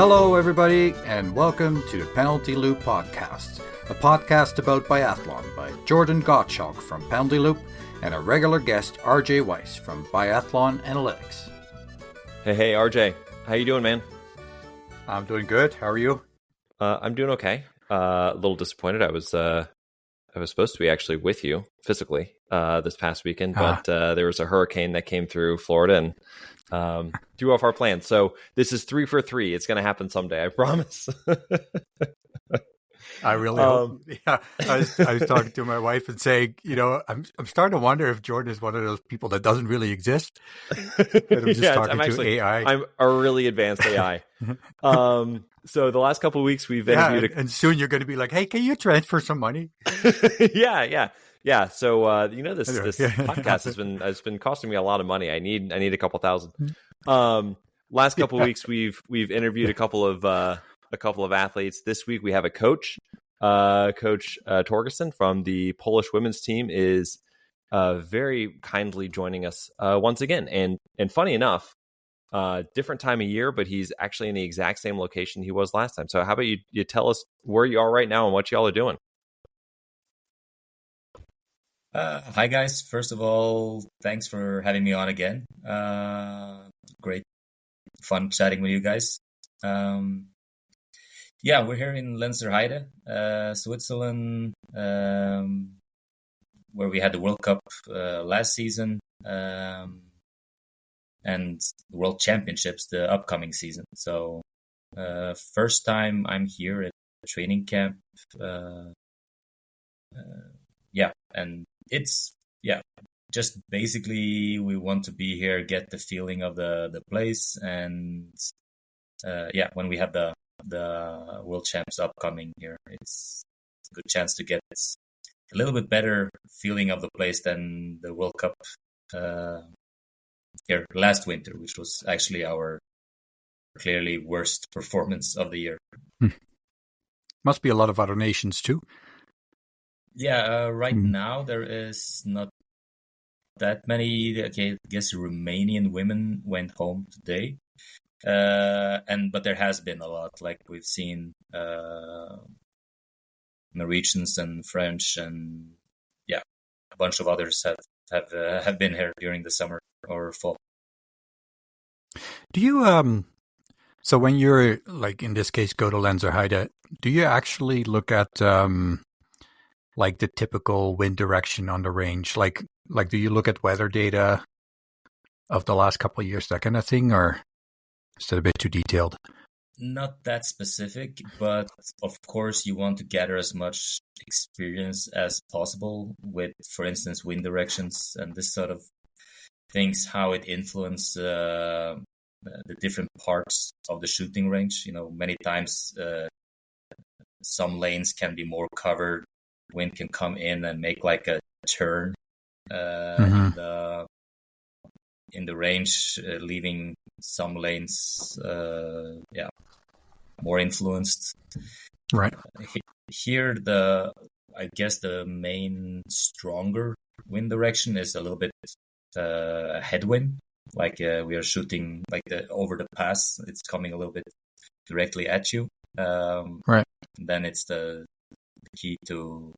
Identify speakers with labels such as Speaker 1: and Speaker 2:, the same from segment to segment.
Speaker 1: Hello, everybody, and welcome to the Penalty Loop Podcast, a podcast about biathlon by Jordan Gottschalk from Penalty Loop and a regular guest, RJ Weiss from Biathlon Analytics.
Speaker 2: Hey, RJ. How you doing, man?
Speaker 1: I'm doing good. How are you?
Speaker 2: I'm doing okay. A little disappointed. I was supposed to be actually with you physically this past weekend, but there was a hurricane that came through Florida and threw off our plans. So this is 3 for 3. It's going to happen someday, I promise.
Speaker 1: I really hope. Yeah, I was talking to my wife and saying, I'm starting to wonder if Jordan is one of those people that doesn't really exist. I'm just talking to AI.
Speaker 2: I'm a really advanced AI. So the last couple of weeks we've interviewed,
Speaker 1: and soon you're going to be like, "Hey, can you transfer some money?"
Speaker 2: Yeah. So this podcast has been costing me a lot of money. I need a couple thousand. Last couple of weeks we've interviewed a couple of athletes. This week we have a coach. Coach Torgersen from the Polish women's team is very kindly joining us once again. And funny enough, different time of year, but he's actually in the exact same location he was last time. So how about you tell us where you are right now and what y'all are doing?
Speaker 3: Hi guys. First of all, thanks for having me on again. Great fun chatting with you guys. Yeah, we're here in Lenzerheide, Switzerland, where we had the World Cup last season, and the World Championships the upcoming season. So first time I'm here at training camp. And it's just basically we want to be here, get the feeling of the place, and when we have the World Champs upcoming here, it's a good chance to get a little bit better feeling of the place than the World Cup here last winter, which was actually our clearly worst performance of the year.
Speaker 1: Must be a lot of other nations too.
Speaker 3: Yeah, right now there is not that many. Okay, I guess Romanian women went home today. But there has been a lot, like we've seen Norwegians and French and a bunch of others have been here during the summer or fall.
Speaker 1: Do you so when you're like in this case go to Lenzerheide, do you actually look at like the typical wind direction on the range? Like do you look at weather data of the last couple of years, that kind of thing, or is it a bit too detailed?
Speaker 3: Not that specific, but of course you want to gather as much experience as possible with, for instance, wind directions and this sort of things, how it influences the different parts of the shooting range. Many times some lanes can be more covered. Wind can come in and make like a turn in the range, leaving some lanes more influenced.
Speaker 1: Right.
Speaker 3: Here, I guess the main stronger wind direction is a little bit headwind. Like we are shooting like over the pass, it's coming a little bit directly at you.
Speaker 1: Right.
Speaker 3: Then it's the key to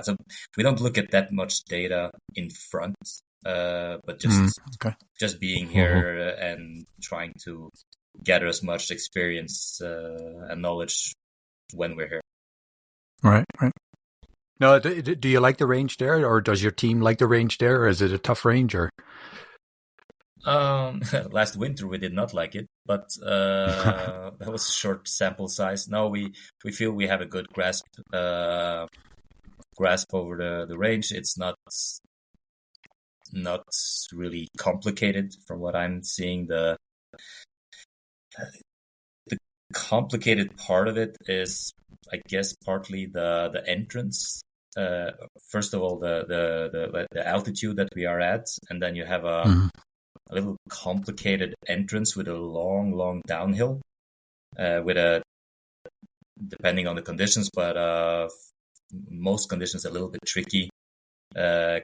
Speaker 3: so we don't look at that much data in front, but just being here and trying to gather as much experience and knowledge when we're here.
Speaker 1: Right. No, do you like the range there, or does your team like the range there, or is it a tough range? Or
Speaker 3: last winter we did not like it, but that was a short sample size. No, we feel we have a good grasp over the range. It's not really complicated from what I'm seeing. The complicated part of it is, I guess, partly the entrance. First of all, the altitude that we are at, and then you have a little complicated entrance with a long downhill, with depending on the conditions, but most conditions a little bit tricky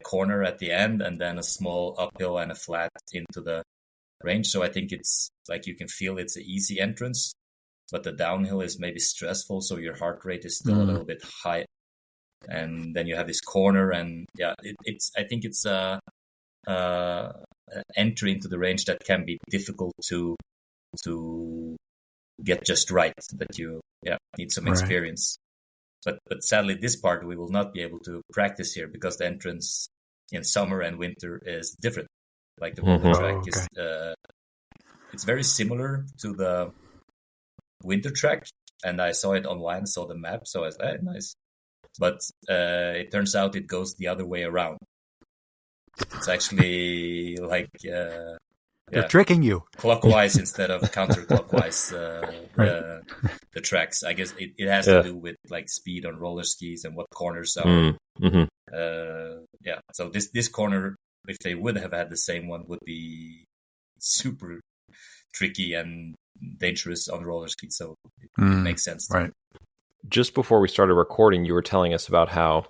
Speaker 3: corner at the end, and then a small uphill and a flat into the range. So I think it's like you can feel it's an easy entrance, but the downhill is maybe stressful. So your heart rate is still a little bit high. And then you have this corner, and I think it's a entry into the range that can be difficult to get just right. That you need some experience. But sadly, this part we will not be able to practice here because the entrance in summer and winter is different. Like the winter track is, it's very similar to the winter track, and I saw it online, saw the map, so I was like, nice. But it turns out it goes the other way around. It's actually like
Speaker 1: they're tricking you
Speaker 3: clockwise instead of counterclockwise. The tracks, I guess it has to do with like speed on roller skis and what corners are. So this corner, if they would have had the same one, would be super tricky and dangerous on roller skis. So it makes sense.
Speaker 1: Right.
Speaker 2: Just before we started recording, you were telling us about how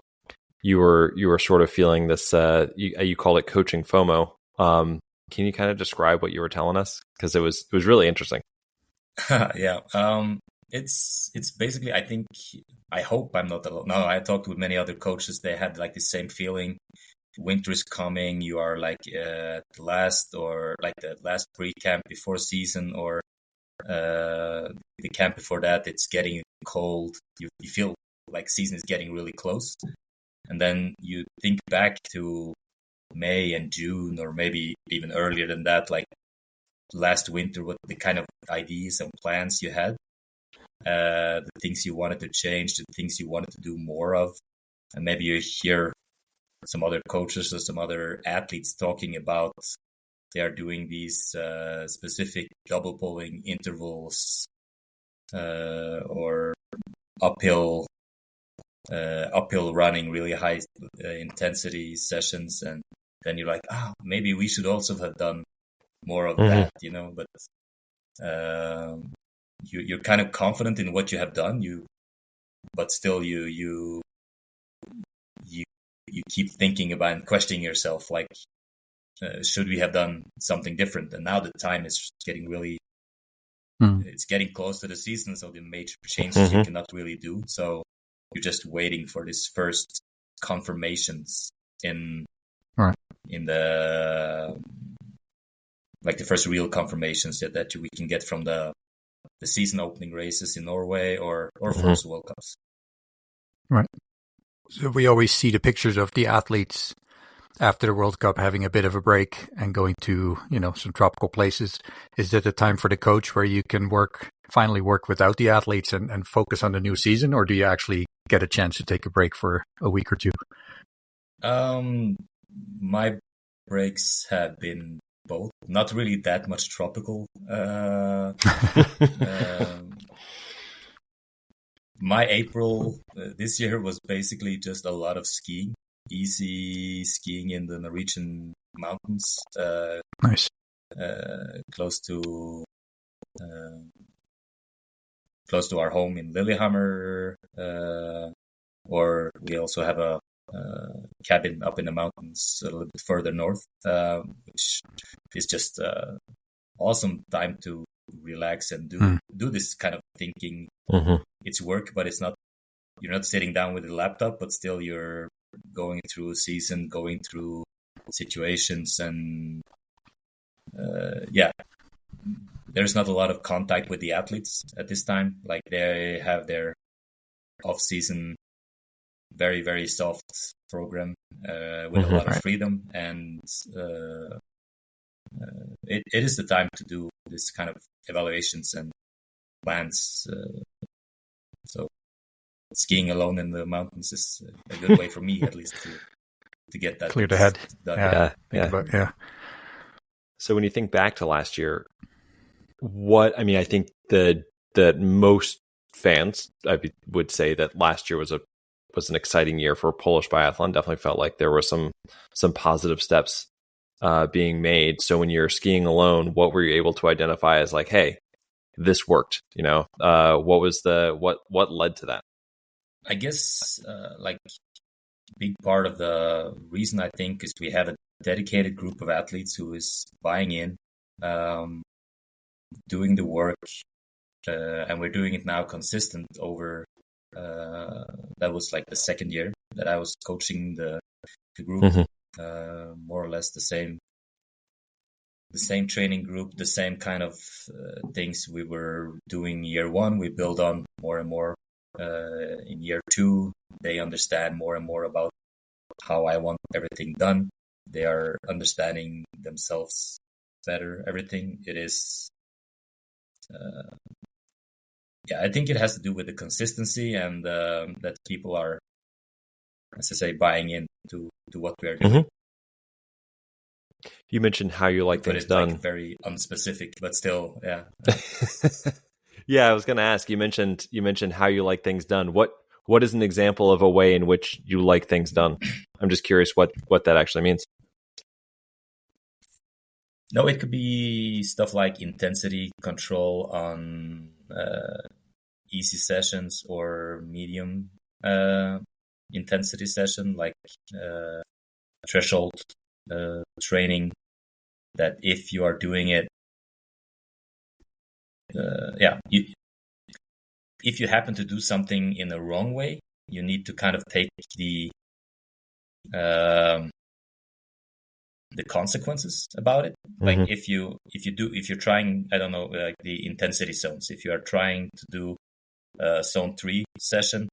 Speaker 2: you were sort of feeling this. You called it coaching FOMO. Can you kind of describe what you were telling us? Because it was really interesting.
Speaker 3: It's basically, I hope I'm not alone. No, I talked with many other coaches. They had like the same feeling. Winter is coming. You are like the last pre-camp before season, or the camp before that. It's getting cold. You feel like season is getting really close, and then you think back to May and June, or maybe even earlier than that, like last winter, what the kind of ideas and plans you had, the things you wanted to change, the things you wanted to do more of. And maybe you hear some other coaches or some other athletes talking about they are doing these specific double pulling intervals or uphill running, really high intensity sessions, and then you're like, maybe we should also have done more of that, but you're kind of confident in what you have done, but still you keep thinking about and questioning yourself, like, should we have done something different? And now the time is getting really it's getting close to the season, so the major changes you cannot really do, so you're just waiting for this first confirmations in the like the first real confirmations that we can get from the season opening races in Norway or first World Cups.
Speaker 1: Right. So we always see the pictures of the athletes after the World Cup having a bit of a break and going to, some tropical places. Is that a time for the coach where you can finally work without the athletes and focus on the new season, or do you actually get a chance to take a break for a week or two?
Speaker 3: My breaks have been both. Not really that much tropical. My April this year was basically just a lot of skiing, easy skiing in the Norwegian mountains.
Speaker 1: Nice.
Speaker 3: Close to our home in Lillehammer, or we also have a cabin up in the mountains a little bit further north, which is just awesome time to relax and do this kind of thinking. It's work, but it's not. You're not sitting down with a laptop, but still you're going through a season, going through situations, and there's not a lot of contact with the athletes at this time. Like, they have their off-season, very, very soft program with a lot of freedom, and it is the time to do this kind of evaluations and plans. So skiing alone in the mountains is a good way for me, at least, to get that
Speaker 1: cleared ahead.
Speaker 2: Yeah. So when you think back to last year, I think that most fans, I would say that last year was an exciting year for Polish biathlon. Definitely felt like there were some positive steps being made. So when you're skiing alone, what were you able to identify as like, hey, this worked? What led to that?
Speaker 3: I guess like big part of the reason, I think, is we have a dedicated group of athletes who is buying in, doing the work, and we're doing it now consistent over. That was like the second year that I was coaching the group, more or less the same training group, the same kind of things we were doing year one. We build on more and more in year two. They understand more and more about how I want everything done. They are understanding themselves better. Everything it is. I think it has to do with the consistency and that people are, as I say, buying in to what we are doing.
Speaker 2: You mentioned how you like things done.
Speaker 3: Like very unspecific, but still, yeah.
Speaker 2: Yeah, I was going to ask. You mentioned how you like things done. What is an example of a way in which you like things done? I'm just curious what that actually means.
Speaker 3: No, it could be stuff like intensity control on easy sessions or medium intensity session, like threshold training, that if you are doing it, if you happen to do something in the wrong way, you need to kind of take the consequences about it. Like if you're trying, I don't know, like the intensity zones, if you are trying to do a zone 3 session,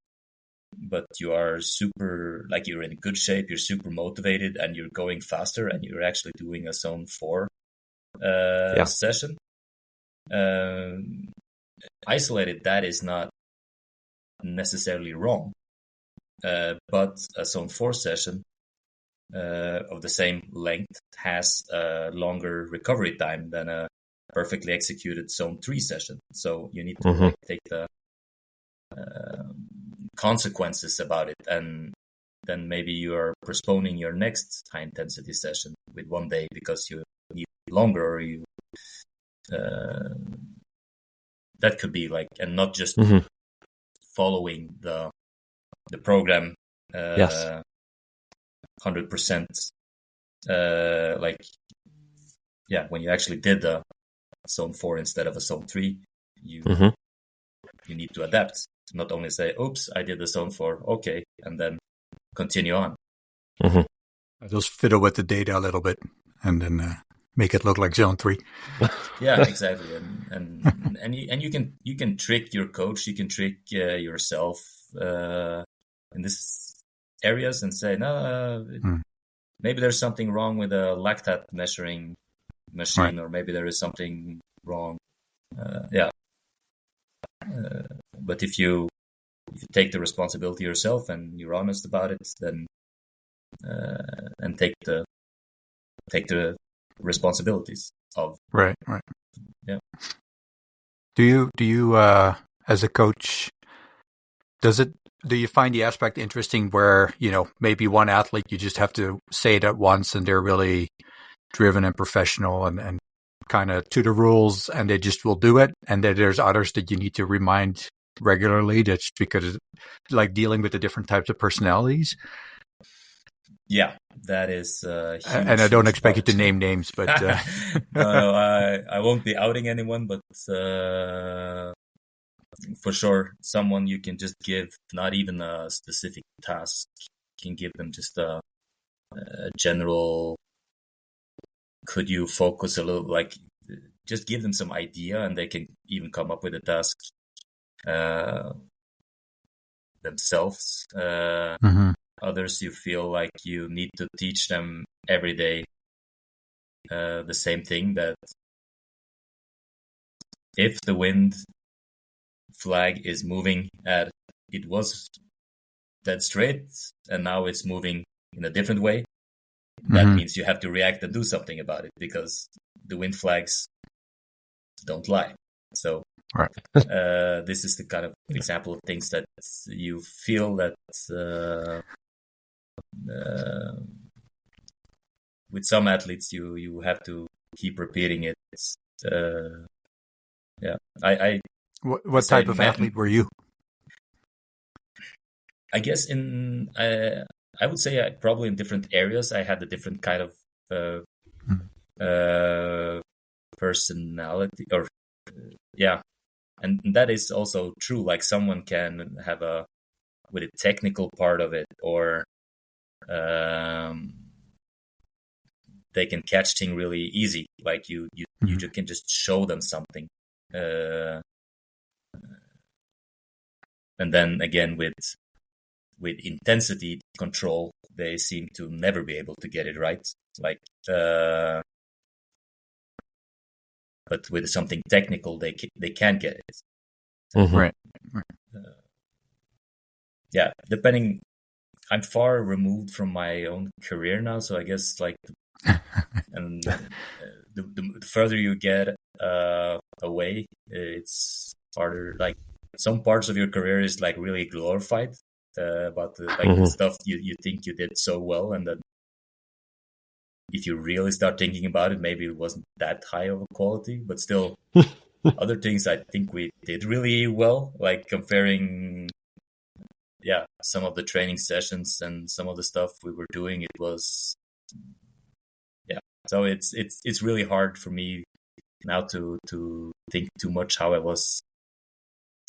Speaker 3: but you are super, like you're in good shape, you're super motivated and you're going faster and you're actually doing a zone 4 session, isolated, that is not necessarily wrong, but a zone 4 session of the same length has a longer recovery time than a perfectly executed zone 3 session. So you need to take the consequences about it, and then maybe you are postponing your next high intensity session with 1 day because you need longer, or you that could be like, and not just following the program 100%, like when you actually did the zone 4 instead of a zone 3, you need to adapt, to not only say, oops, I did the zone 4, okay, and then continue on.
Speaker 1: Just fiddle with the data a little bit and then make it look like zone 3.
Speaker 3: Yeah, exactly. And you can trick your coach, you can trick yourself in this areas and say, no, maybe there's something wrong with a lactate measuring machine, or maybe there is something wrong. But if you take the responsibility yourself and you're honest about it, then and take the responsibilities of
Speaker 1: right.
Speaker 3: Yeah.
Speaker 1: Do you as a coach, do you find the aspect interesting where, maybe one athlete, you just have to say it at once and they're really driven and professional and kind of to the rules and they just will do it, and then there's others that you need to remind regularly, that's because like dealing with the different types of personalities?
Speaker 3: Yeah, that is huge,
Speaker 1: and I don't expect you to name names, but
Speaker 3: no, I won't be outing anyone, but for sure, someone you can just give not even a specific task, you can give them just a general, could you focus a little, like just give them some idea and they can even come up with a task themselves. Others, you feel like you need to teach them every day the same thing, that if the wind flag is moving it was dead straight and now it's moving in a different way, that means you have to react and do something about it, because the wind flags don't lie. So this is the kind of example of things that you feel that with some athletes you have to keep repeating it.
Speaker 1: What type of athlete were you?
Speaker 3: I guess I would say probably in different areas I had a different kind of personality, or and that is also true. Like someone can have with a technical part of it, or they can catch things really easy. Like you can just show them something, and then again with intensity control, they seem to never be able to get it right. Like, but with something technical, they can get it.
Speaker 1: Mm-hmm. Right.
Speaker 3: Depending. I'm far removed from my own career now, so I guess like, and the further you get away, it's harder. Like some parts of your career is like really glorified about the stuff you think you did so well, and then if you really start thinking about it, maybe it wasn't that high of a quality, but still, other things I think we did really well, like comparing. Some of the training sessions and some of the stuff we were doing, it was, so it's really hard for me now to think too much how I was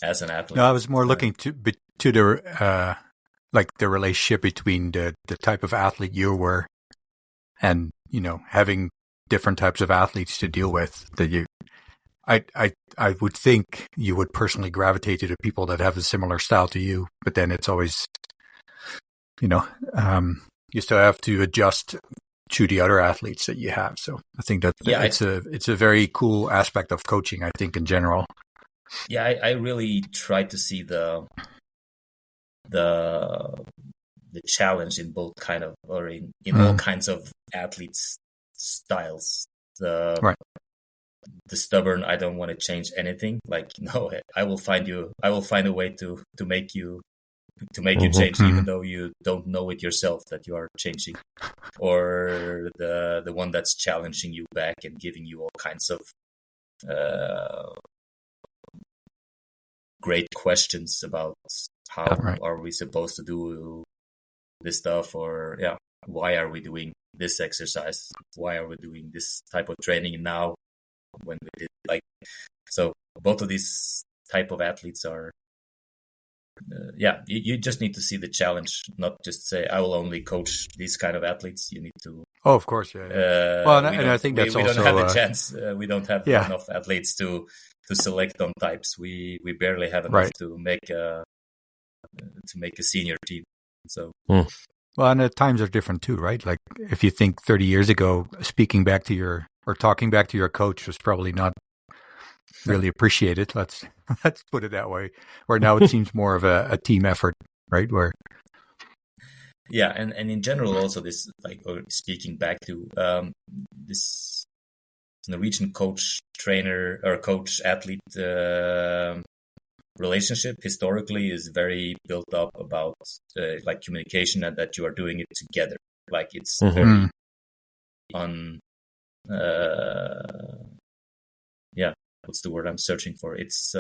Speaker 3: as an athlete.
Speaker 1: No, I was more looking to the like the relationship between the type of athlete you were, and having different types of athletes to deal with. That I would think you would personally gravitate to the people that have a similar style to you, but then it's always, you still have to adjust to the other athletes that you have. So I think that it's a very cool aspect of coaching, I think, in general.
Speaker 3: Yeah, I really try to see the challenge in both kind of, or in all kinds of athletes' styles.
Speaker 1: Right.
Speaker 3: The stubborn, I don't want to change anything. Like, no, I will find a way to make you change, even though you don't know it yourself that you are changing. Or the one that's challenging you back and giving you all kinds of great questions about how are we supposed to do this stuff, or why are we doing this exercise? Why are we doing this type of training now? When we did so both of these type of athletes are you just need to see the challenge, not just say I will only coach these kind of athletes. You need to
Speaker 1: of course well, and I think that's
Speaker 3: we
Speaker 1: also
Speaker 3: don't have the chance, we don't have enough athletes to select on types. We barely have enough to make a senior team, so
Speaker 1: well, and the times are different too, right? Like if you think 30 years ago, talking back to your coach was probably not really appreciated. Let's put it that way. Where now it seems more of a team effort, right? Where
Speaker 3: and in general also this, or speaking back to this Norwegian coach trainer or coach athlete relationship historically is very built up about communication, and that you are doing it together. Like it's very what's the word I'm searching for? It's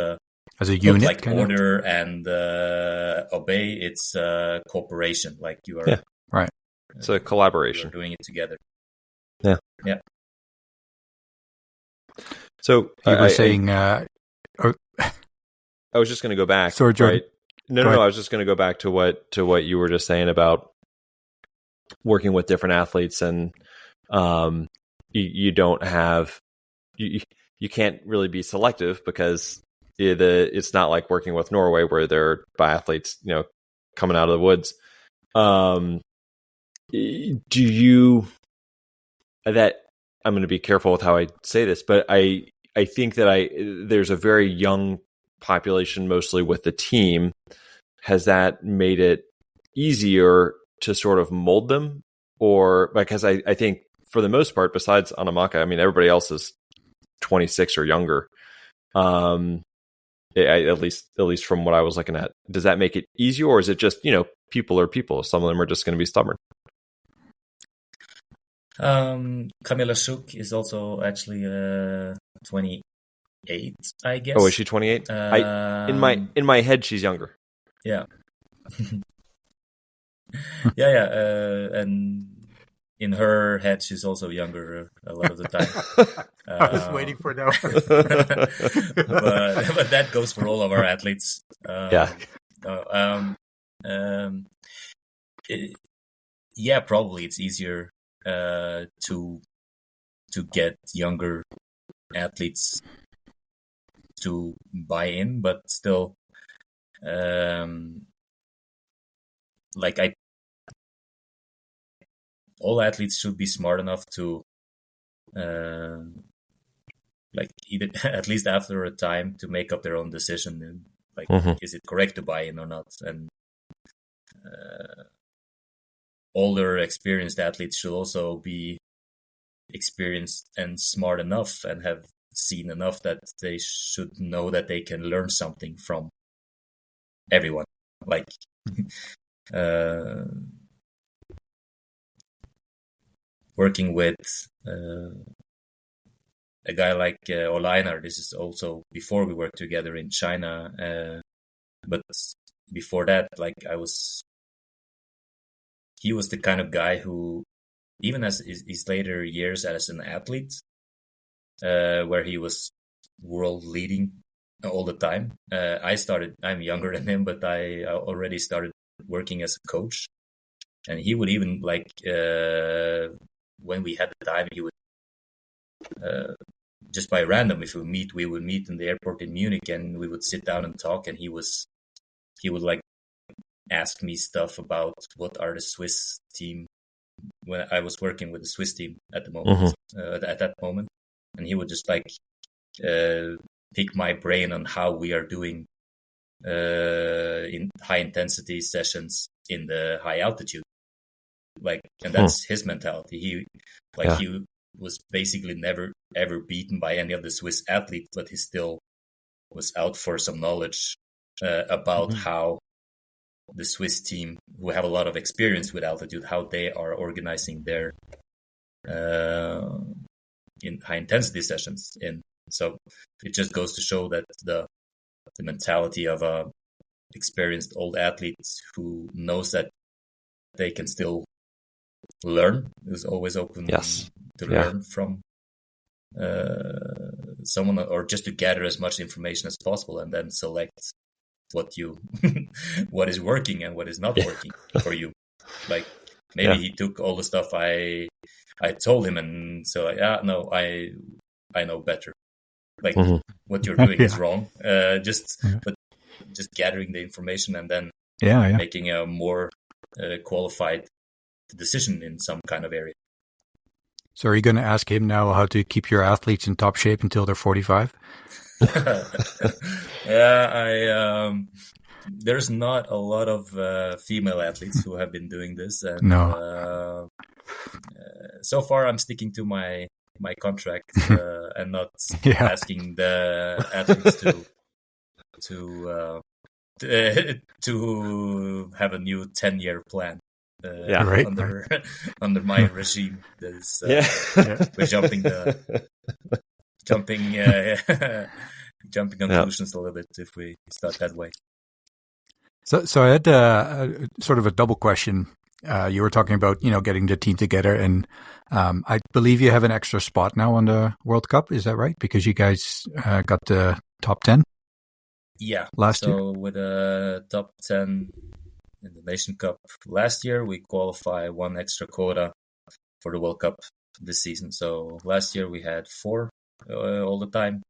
Speaker 1: as a unit,
Speaker 3: like order and obey. It's cooperation. Like you are
Speaker 2: right. It's a collaboration.
Speaker 3: You're doing it together.
Speaker 2: Yeah. So
Speaker 1: you were saying.
Speaker 2: I was just going to go back.
Speaker 1: Sorry, Jordan.
Speaker 2: Right? No. I was just going to go back to what you were just saying about working with different athletes, and you don't have you can't really be selective, because it's not like working with Norway where they're biathletes, coming out of the woods. Do you that I'm going to be careful with how I say this, but I think that there's a very young population, mostly with the team. Has that made it easier to sort of mold them? Or because I think for the most part, besides Anamaka, I mean, everybody else is 26 or younger. At least from what I was looking at. Does that make it easier, or is it just, people are people? Some of them are just going to be stubborn.
Speaker 3: Camilla Suk is also actually 28, I guess.
Speaker 2: Oh, is she 28? In my head, she's younger.
Speaker 3: Yeah. And in her head, she's also younger a lot of the time.
Speaker 1: I was waiting for that.
Speaker 3: but that goes for all of our athletes. Yeah, probably it's easier to get younger athletes to buy in, but still, all athletes should be smart enough to either at least after a time to make up their own decision, and is it correct to buy in or not? And older experienced athletes should also be experienced and smart enough and have seen enough that they should know that they can learn something from everyone. Working with a guy like Olainer, this is also before we worked together in China, but before that, he was the kind of guy who, even as his later years as an athlete, where he was world leading all the time. I'm younger than him, but I already started working as a coach. And he would even when we had the time, he would, just by random, if we would meet in the airport in Munich and we would sit down and talk, and he would ask me stuff about what are the Swiss team, when I was working with the Swiss team at the moment, at that moment. And he would just pick my brain on how we are doing in high intensity sessions in the high altitude. And that's his mentality. He was basically never ever beaten by any of the Swiss athletes, but he still was out for some knowledge about how the Swiss team, who have a lot of experience with altitude, how they are organizing their in high intensity sessions. And so it just goes to show that the mentality of a experienced old athlete who knows that they can still learn, is always open to learn from someone, or just to gather as much information as possible and then select what is working and what is not working for you. Maybe he took all the stuff I told him, and so I know better. What you're doing is wrong. But just gathering the information and then making a more qualified decision in some kind of area.
Speaker 1: So are you going to ask him now how to keep your athletes in top shape until they're 45?
Speaker 3: There's not a lot of female athletes who have been doing this, and so far I'm sticking to my contract and not asking the athletes to have a new 10-year plan. Under my regime, we're jumping conclusions a little bit if we start that way.
Speaker 1: So I had sort of a double question. You were talking about getting the team together, and I believe you have an extra spot now on the World Cup. Is that right? Because you guys got the top 10.
Speaker 3: Yeah.
Speaker 1: Last year.
Speaker 3: So with the top 10 in the Nation Cup last year, we qualify one extra quota for the World Cup this season. So last year we had 4 all the time.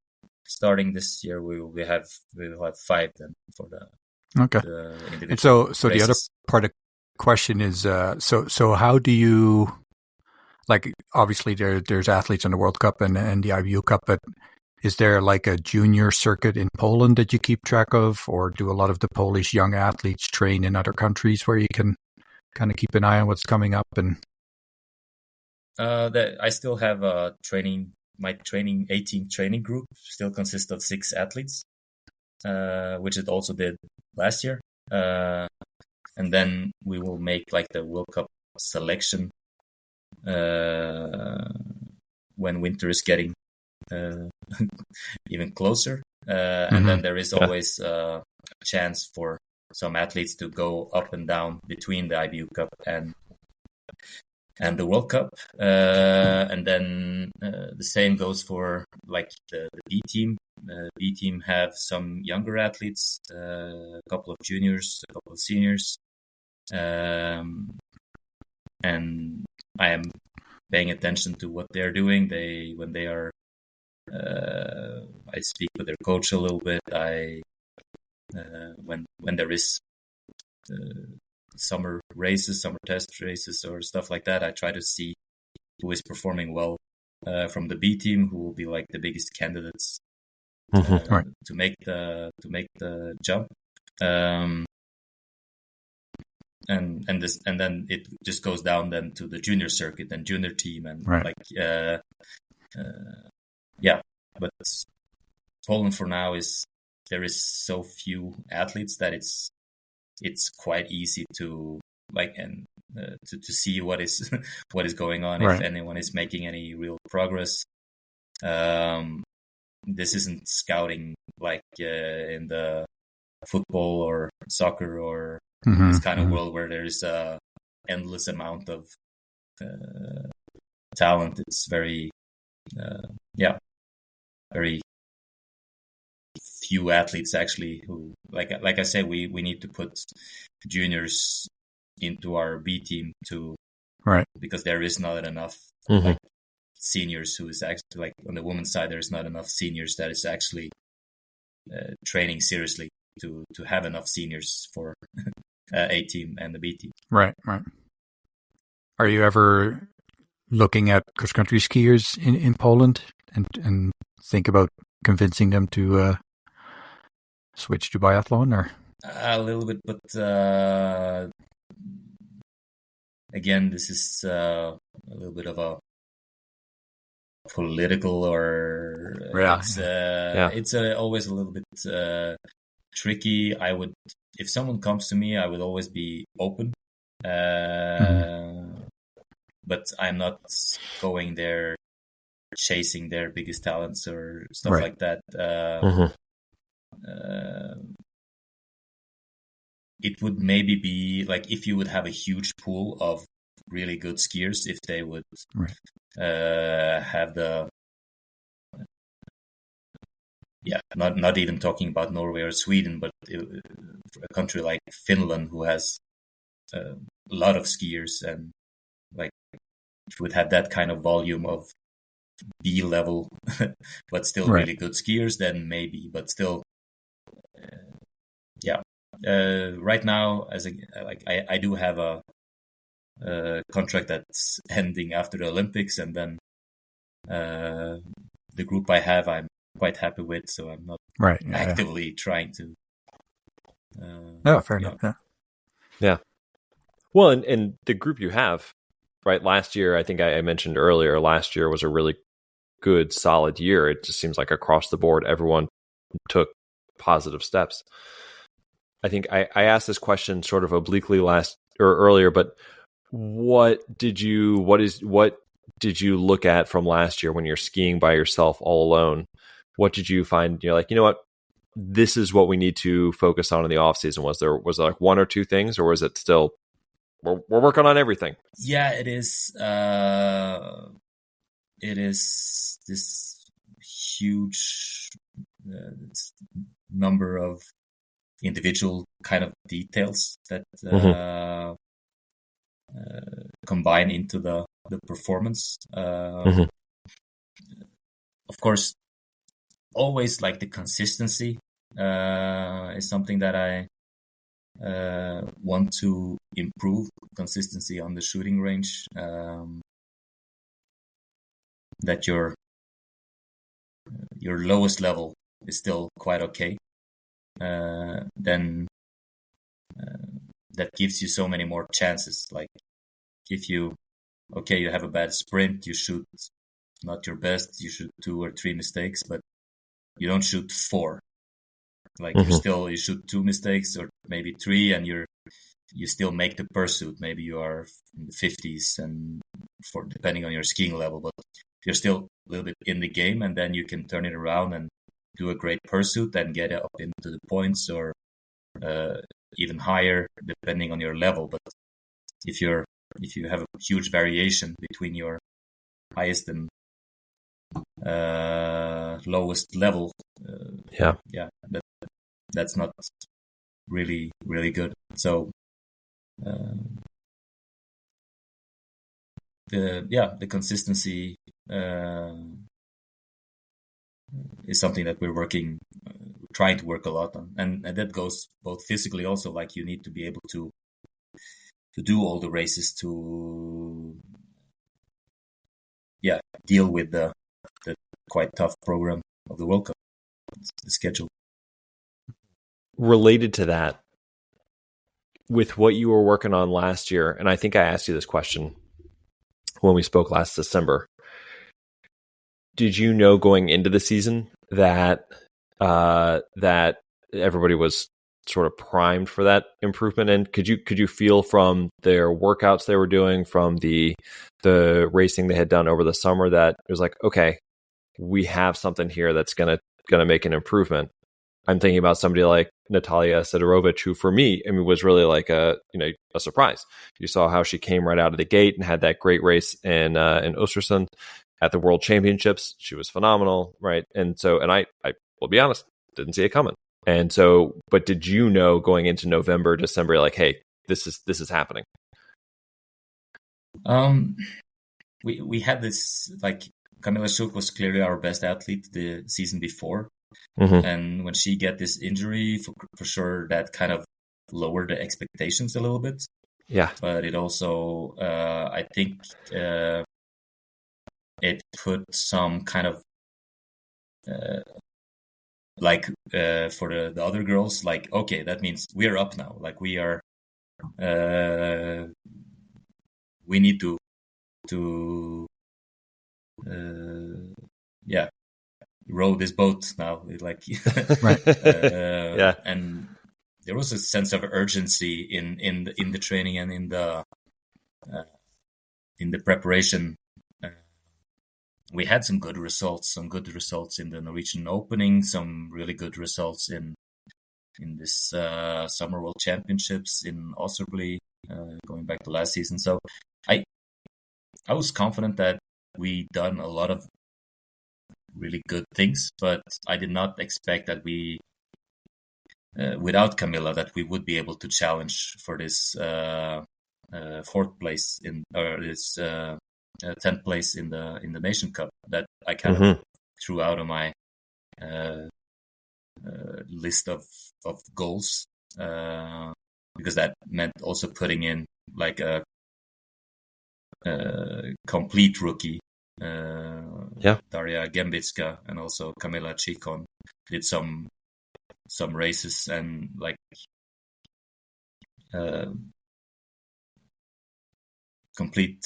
Speaker 3: Starting this year, we will have 5 then for the individual.
Speaker 1: And so
Speaker 3: races.
Speaker 1: The other part of the question is, so how do you, obviously there's athletes in the World Cup and the IBU Cup, but is there a junior circuit in Poland that you keep track of, or do a lot of the Polish young athletes train in other countries where you can kind of keep an eye on what's coming up? And
Speaker 3: I still have a training. My training 18 training group still consists of 6 athletes, which it also did last year. And then we will make the World Cup selection when winter is getting even closer. And then there is always a chance for some athletes to go up and down between the IBU Cup and and the World Cup. And then the same goes for like the B team. B team have some younger athletes, a couple of juniors, a couple of seniors. And I am paying attention to what they're doing. When they are, I speak with their coach a little bit. When there is summer races, summer test races, or stuff like that, I try to see who is performing well from the B team, who will be like the biggest candidates
Speaker 1: Right.
Speaker 3: to make the jump. And then it just goes down then to the junior circuit and junior team and
Speaker 1: Right.
Speaker 3: But Poland for now there is so few athletes that it's quite easy to to see what is what is going on,
Speaker 1: Right.
Speaker 3: if anyone is making any real progress. This isn't scouting like in the football or soccer or this kind of world where there's a endless amount of talent. It's very very few athletes actually who like I say, we need to put juniors into our B team too,
Speaker 1: Right.
Speaker 3: because there is not enough like seniors who is actually, like on the women's side, there's not enough seniors that is actually training seriously to have enough seniors for A team and the B team.
Speaker 1: Right. Are you ever looking at cross-country skiers in Poland and think about convincing them to switch to biathlon? Or
Speaker 3: a little bit, but again, this is a little bit of a political, or it's always a little bit tricky. If someone comes to me, I would always be open, but I'm not going there chasing their biggest talents or stuff like that. It would maybe be like if you would have a huge pool of really good skiers, if they would have the not even talking about Norway or Sweden, but for a country like Finland who has a lot of skiers, and like if you would have that kind of volume of B level but still really good skiers, then maybe, but still right now, I do have a contract that's ending after the Olympics, and then the group I have, I'm quite happy with, so I'm not actively trying to.
Speaker 1: Fair enough.
Speaker 2: Yeah. Well, and the group you have, right? Last year, I think I mentioned earlier, last year was a really good, solid year. It just seems like across the board, everyone took positive steps. I think I asked this question sort of obliquely earlier, but what did you look at from last year when you're skiing by yourself all alone? What did you find? You're like, you know what, this is what we need to focus on in the off season. Was there like one or two things, or was it still we're working on everything?
Speaker 3: Yeah, it is. It is this huge number of individual kind of details that combine into the performance. Of course, always like the consistency is something that I want to improve. Consistency on the shooting range, that your lowest level is still quite okay. Then that gives you so many more chances. Like if you have a bad sprint, you shoot not your best, you shoot 2 or 3 mistakes, but you don't shoot 4. Like you shoot 2 mistakes or maybe 3, and you still make the pursuit. Maybe you are in the 50s, and depending on your skiing level, but you're still a little bit in the game, and then you can turn it around and do a great pursuit and get up into the points, or even higher depending on your level. But if you're if you have a huge variation between your highest and lowest level, that's not really good. So the consistency is something that we're trying to work a lot on, and that goes both physically also, like you need to be able to do all the races to deal with the quite tough program of the World Cup, the schedule.
Speaker 2: Related to that, with what you were working on last year, and I think I asked you this question when we spoke last December, did you know going into the season that that everybody was sort of primed for that improvement? And could you feel from their workouts they were doing, from the racing they had done over the summer, that it was like, okay, we have something here that's gonna make an improvement? I'm thinking about somebody like Natalia Sidorovich, who for me, I mean, was really like a surprise. You saw how she came right out of the gate and had that great race in Östersund at the World Championships. She was phenomenal, right? And I will be honest, didn't see it coming. And so, but did you know going into November, December, like, hey, this is happening?
Speaker 3: We had this, like, Camilla Schuck was clearly our best athlete the season before.
Speaker 2: Mm-hmm.
Speaker 3: And when she got this injury, for sure, that kind of lowered the expectations a little bit.
Speaker 2: Yeah.
Speaker 3: But it also, I think, it put some kind of, for the other girls, like, okay, that means we're up now. Like, we are, we need to row this boat now, like
Speaker 1: right.
Speaker 3: And there was a sense of urgency in the training and in the preparation. We had some good results in the Norwegian opening, some really good results in this Summer World Championships in Osserby, going back to last season. So I was confident that we done a lot of really good things, but I did not expect that we, without Camilla, that we would be able to challenge for this fourth place this 10th place in the Nation Cup that I kind of threw out of my list of goals, because that meant also putting in like a complete rookie. Daria Gembitska and also Camilla Chikon did some races, and like complete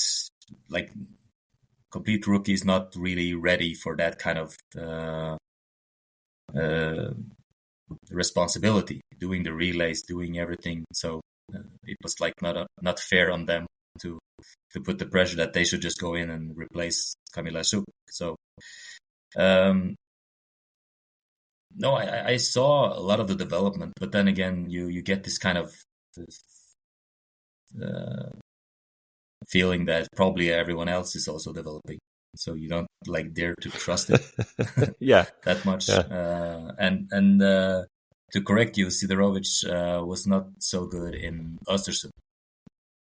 Speaker 3: rookies not really ready for that kind of responsibility, doing the relays, doing everything. So it was like not fair on them to put the pressure that they should just go in and replace Camilla Schuck. So no, I saw a lot of the development, but then again, you get this kind of feeling that probably everyone else is also developing, so you don't like dare to trust it that much. And to correct you, Sidorovich was not so good in Östersund.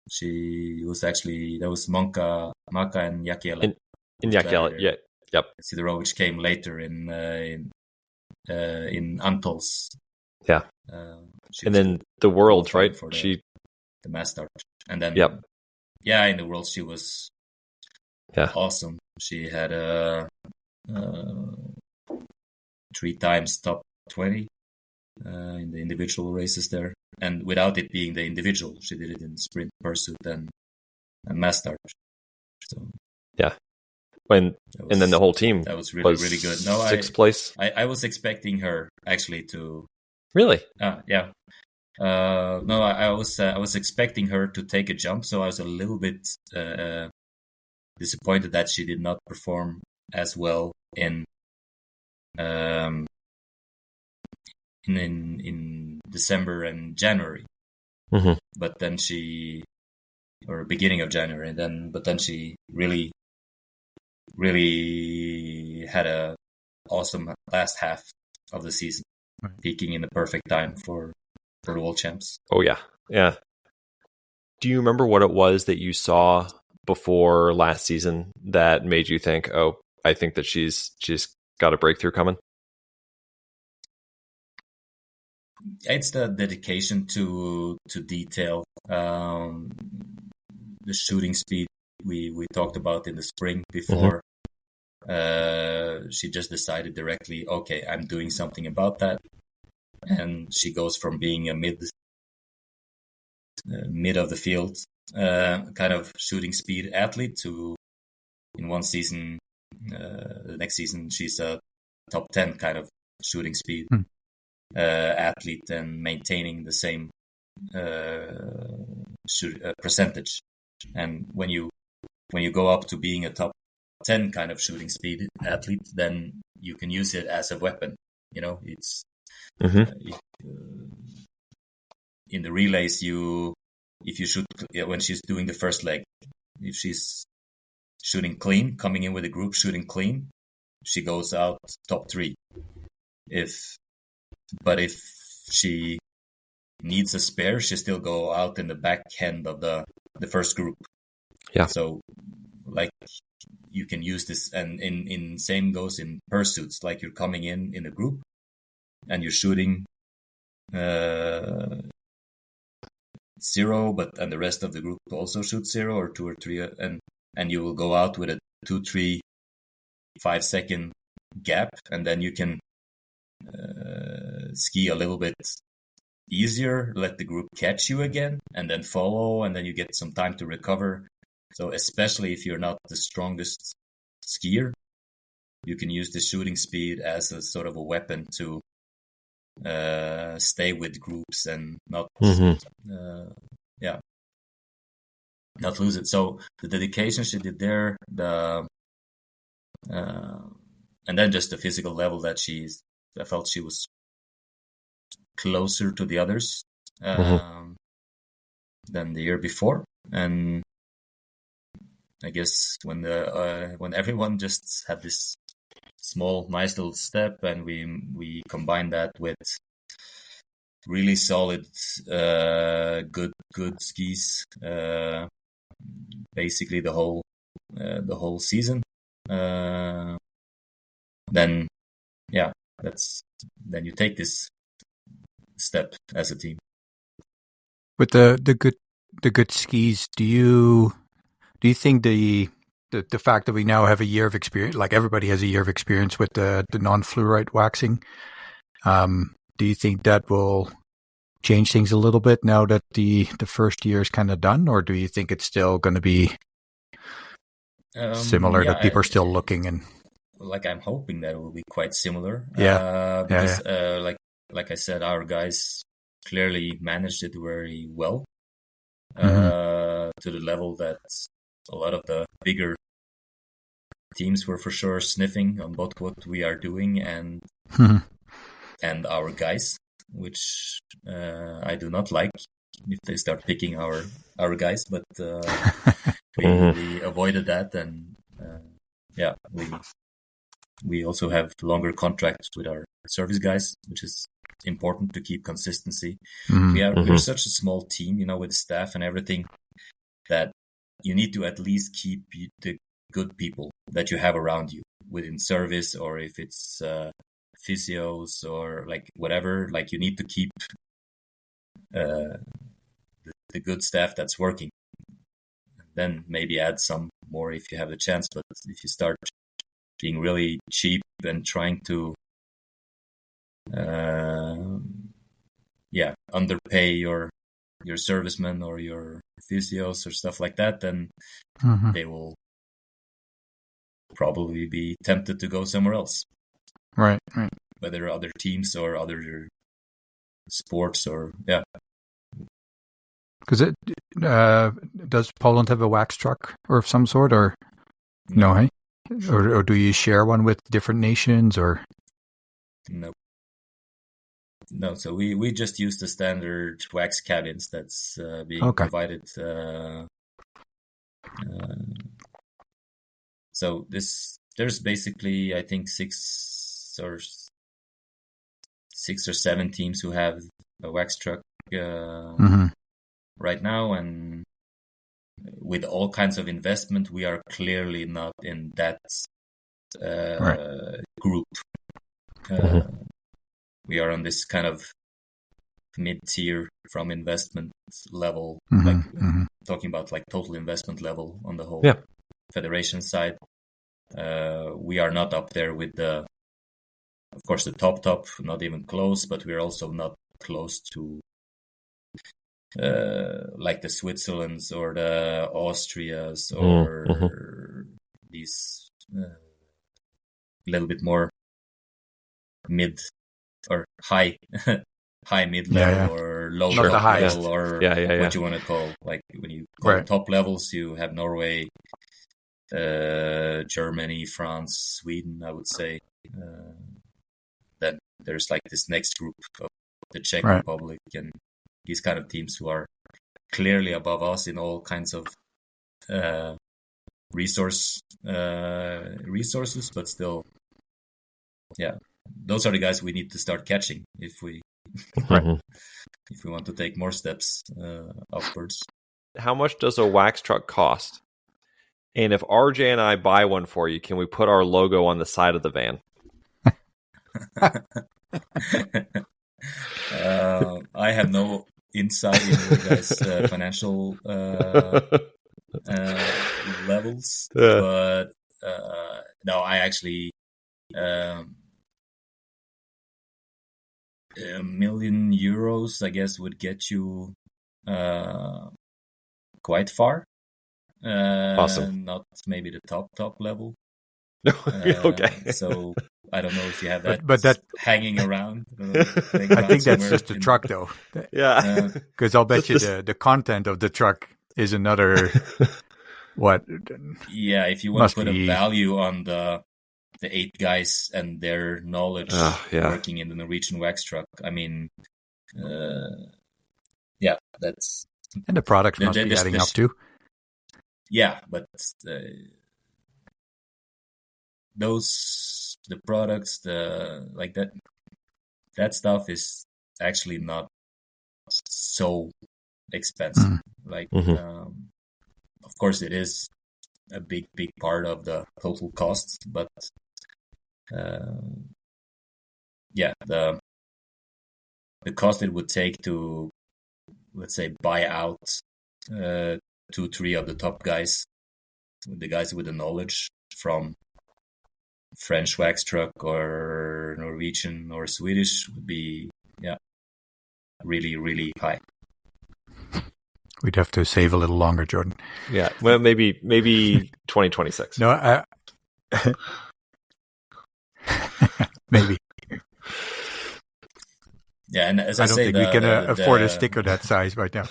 Speaker 3: She was actually, that was Maka and Jakiela.
Speaker 2: In Jakiela, yeah, yep.
Speaker 3: Sidorovich came later in Antols.
Speaker 2: Yeah. And then the Worlds, right?
Speaker 3: For
Speaker 2: the
Speaker 3: mass start. And then,
Speaker 2: in
Speaker 3: the Worlds she was awesome. She had 3 times top 20 in the individual races there. And without it being the individual, she did it in sprint, pursuit, and mass start. So
Speaker 2: and then the whole team
Speaker 3: that was really good. No,
Speaker 2: 6th place.
Speaker 3: I was expecting her actually to
Speaker 2: really.
Speaker 3: No, I was expecting her to take a jump, so I was a little bit disappointed that she did not perform as well in December and January.
Speaker 2: Mm-hmm.
Speaker 3: But then she or beginning of January. But then she really had a awesome last half of the season, peaking in the perfect time for the world champs.
Speaker 2: Oh yeah. Do you remember what it was that you saw before last season that made you think, oh, I think that she's got a breakthrough coming?
Speaker 3: It's the dedication to detail, the shooting speed we talked about in the spring before. She just decided directly, okay, I'm doing something about that, and she goes from being a mid of the field kind of shooting speed athlete to, in one season, the next season she's a top 10 kind of shooting speed athlete, and maintaining the same percentage. And when you go up to being a top 10 kind of shooting speed athlete, then you can use it as a weapon. It's in the relays, if you shoot, when she's doing the first leg, if she's shooting clean, coming in with a group shooting clean, she goes out top 3. But if she needs a spare, she still go out in the back end of the first group.
Speaker 2: Yeah.
Speaker 3: So like you can use this, and in same goes in pursuits, like you're coming in a group and you're shooting 0, and the rest of the group also shoots 0 or 2 or 3, and you will go out with a 2, 3, 5 second gap, and then you can ski a little bit easier, let the group catch you again, and then follow, and then you get some time to recover. So especially if you're not the strongest skier, you can use the shooting speed as a sort of a weapon to stay with groups and not not lose it. So the dedication she did there, and then just the physical level that I felt she was closer to the others than the year before. And I guess when everyone just had this small, nice little step, and we combined that with really solid, good skis, basically the whole season. Then you take this step as a team.
Speaker 1: With the good skis, do you think the fact that we now have a year of experience, like everybody has a year of experience with the non-fluorite waxing, do you think that will change things a little bit now that the first year is kind of done, or do you think it's still going to be similar, that people are still looking? And
Speaker 3: like, I'm hoping that it will be quite similar.
Speaker 1: Because
Speaker 3: like I said, our guys clearly managed it very well, to the level that a lot of the bigger teams were for sure sniffing on both what we are doing and our guys, which I do not like if they start picking our guys, but we avoided that, and we also have longer contracts with our service guys, which is important to keep consistency. We're such a small team, with staff and everything, that you need to at least keep the good people that you have around you within service, or if it's physios or like whatever, like you need to keep the good staff that's working. Then maybe add some more if you have the chance. But if you start being really cheap and trying to underpay your servicemen or your physios or stuff like that, then they will probably be tempted to go somewhere else.
Speaker 1: Right.
Speaker 3: Whether other teams or other sports, or
Speaker 1: Because does Poland have a wax truck or of some sort, or no? Hey, or do you share one with different nations, or
Speaker 3: no? No, so we just use the standard wax cabins that's being provided So there's basically, I think, six or seven teams who have a wax truck right now, and with all kinds of investment, we are clearly not in that group. We are on this kind of mid-tier from investment level, talking about like total investment level on the whole federation side. We are not up there with of course, the top, not even close, but we're also not close to like the Switzerlands or the Austrias or these little bit more mid or high mid level or low top level or what you want to call. Like when you call top levels, you have Norway, Germany, France, Sweden, I would say. Then there's like this next group of the Czech Republic and these kind of teams who are clearly above us in all kinds of resources, but still, those are the guys we need to start catching if we if we want to take more steps upwards.
Speaker 2: How much does a wax truck cost? And if RJ and I buy one for you, can we put our logo on the side of the van?
Speaker 3: I have no insight into you guys' financial levels, but no, I actually €1 million, I guess, would get you quite far.
Speaker 2: Awesome.
Speaker 3: Not maybe the top level.
Speaker 2: Okay.
Speaker 3: So I don't know if you have that,
Speaker 1: but that
Speaker 3: hanging around.
Speaker 1: I think that's just the truck, though.
Speaker 2: Yeah,
Speaker 1: because I'll bet you the content of the truck is another what?
Speaker 3: Yeah, if you want to put a value on the 8 guys and their knowledge working in the Norwegian wax truck, I mean, that's
Speaker 1: and the products must be adding up too.
Speaker 3: Yeah, but the products, like that stuff is actually not so expensive. Like, of course, it is a big part of the total costs, but the cost it would take to, let's say, buy out 2-3 of the top guys, the guys with the knowledge from French wax truck or Norwegian or Swedish, would be really, really high.
Speaker 1: We'd have to save a little longer, Jordan.
Speaker 2: Yeah, well, maybe 2026.
Speaker 1: No, maybe.
Speaker 3: Yeah, and as
Speaker 1: I
Speaker 3: I
Speaker 1: don't
Speaker 3: say,
Speaker 1: think we can afford a sticker that size right now.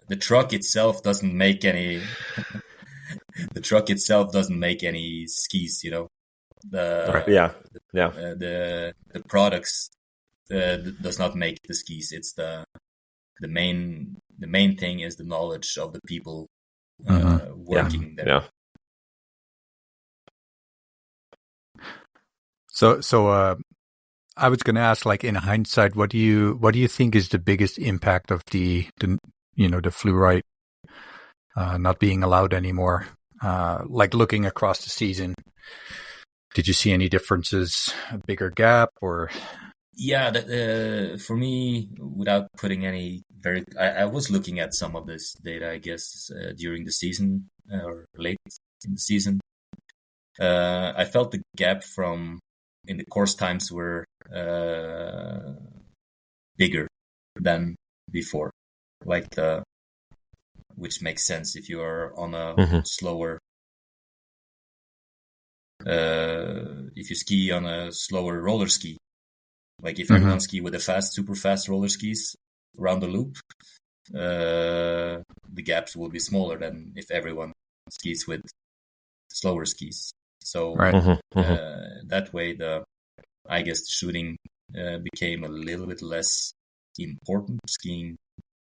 Speaker 3: The truck itself doesn't make any. The truck itself doesn't make any skis, you know. The products does not make the skis. It's the main thing is the knowledge of the people working there.
Speaker 2: Yeah.
Speaker 1: So I was going to ask, like, in hindsight, what do you think is the biggest impact of the fluorite not being allowed anymore? Like, looking across the season, did you see any differences, a bigger gap, or?
Speaker 3: Yeah, for me, without putting any I was looking at some of this data, I guess, during the season or late in the season. I felt the gap in the course times were bigger than before, like which makes sense if you are on a slower, if you ski on a slower roller ski, like if everyone ski with the super fast roller skis around the loop, the gaps will be smaller than if everyone skis with slower skis. So that way, I guess the shooting became a little bit less important, skiing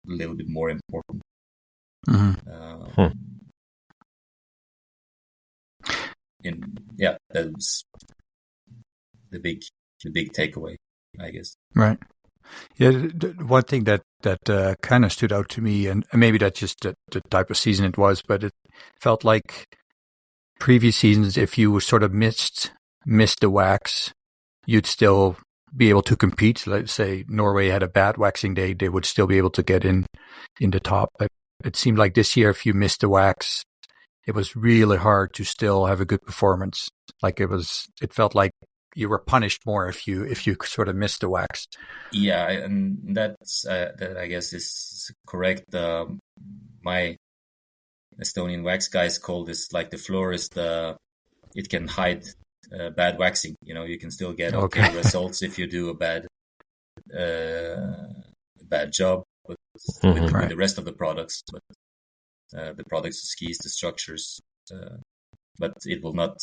Speaker 3: a little bit more important. that was the big takeaway, I guess.
Speaker 1: Right. Yeah. One thing that kind of stood out to me, and maybe that's just the type of season it was, but it felt like previous seasons, if you sort of missed the wax, you'd still be able to compete. Let's say Norway had a bad waxing day, they would still be able to get in the top. But it seemed like this year, if you missed the wax, it was really hard to still have a good performance. Like it felt like you were punished more if you sort of missed the wax.
Speaker 3: Yeah, and that's that I guess is correct. My Estonian wax guys call this like the floor is it can hide bad waxing. You know, you can still get okay results if you do a bad job with the rest of the products, but the products, the skis, the structures, but it will not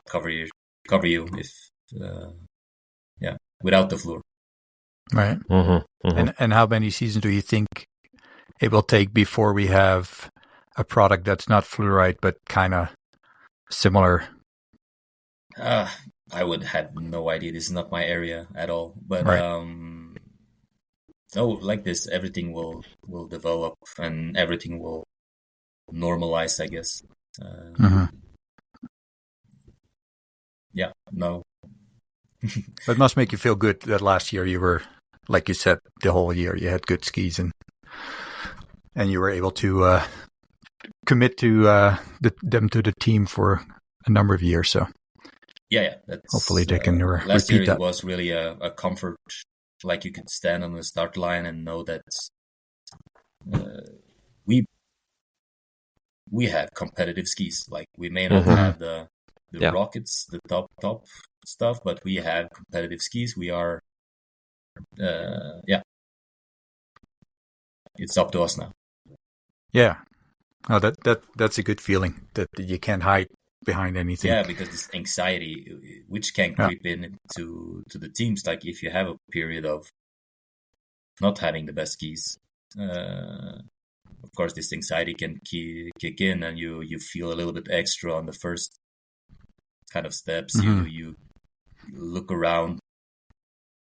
Speaker 3: cover you if without the floor.
Speaker 1: Right. Mm-hmm, mm-hmm. And how many seasons do you think it will take before we have a product that's not fluoride but kind of similar?
Speaker 3: I would have no idea. This is not my area at all. But like this, everything will develop and everything will normalize, I guess. Yeah, no.
Speaker 1: But it must make you feel good that last year you were, like you said, the whole year you had good skis and you were able to commit to them to the team for a number of years. So
Speaker 3: yeah,
Speaker 1: hopefully they can repeat
Speaker 3: last year.
Speaker 1: That.
Speaker 3: It was really a comfort, like you could stand on the start line and know that we have competitive skis. Like we may not have the rockets, the top stuff, but we have competitive skis. We are, it's up to us now.
Speaker 1: Yeah. Oh, that's a good feeling that you can't hide behind anything.
Speaker 3: Yeah, because this anxiety, which can creep in to the teams, like if you have a period of not having the best skis, of course, this anxiety can kick in, and you feel a little bit extra on the first kind of steps. You look around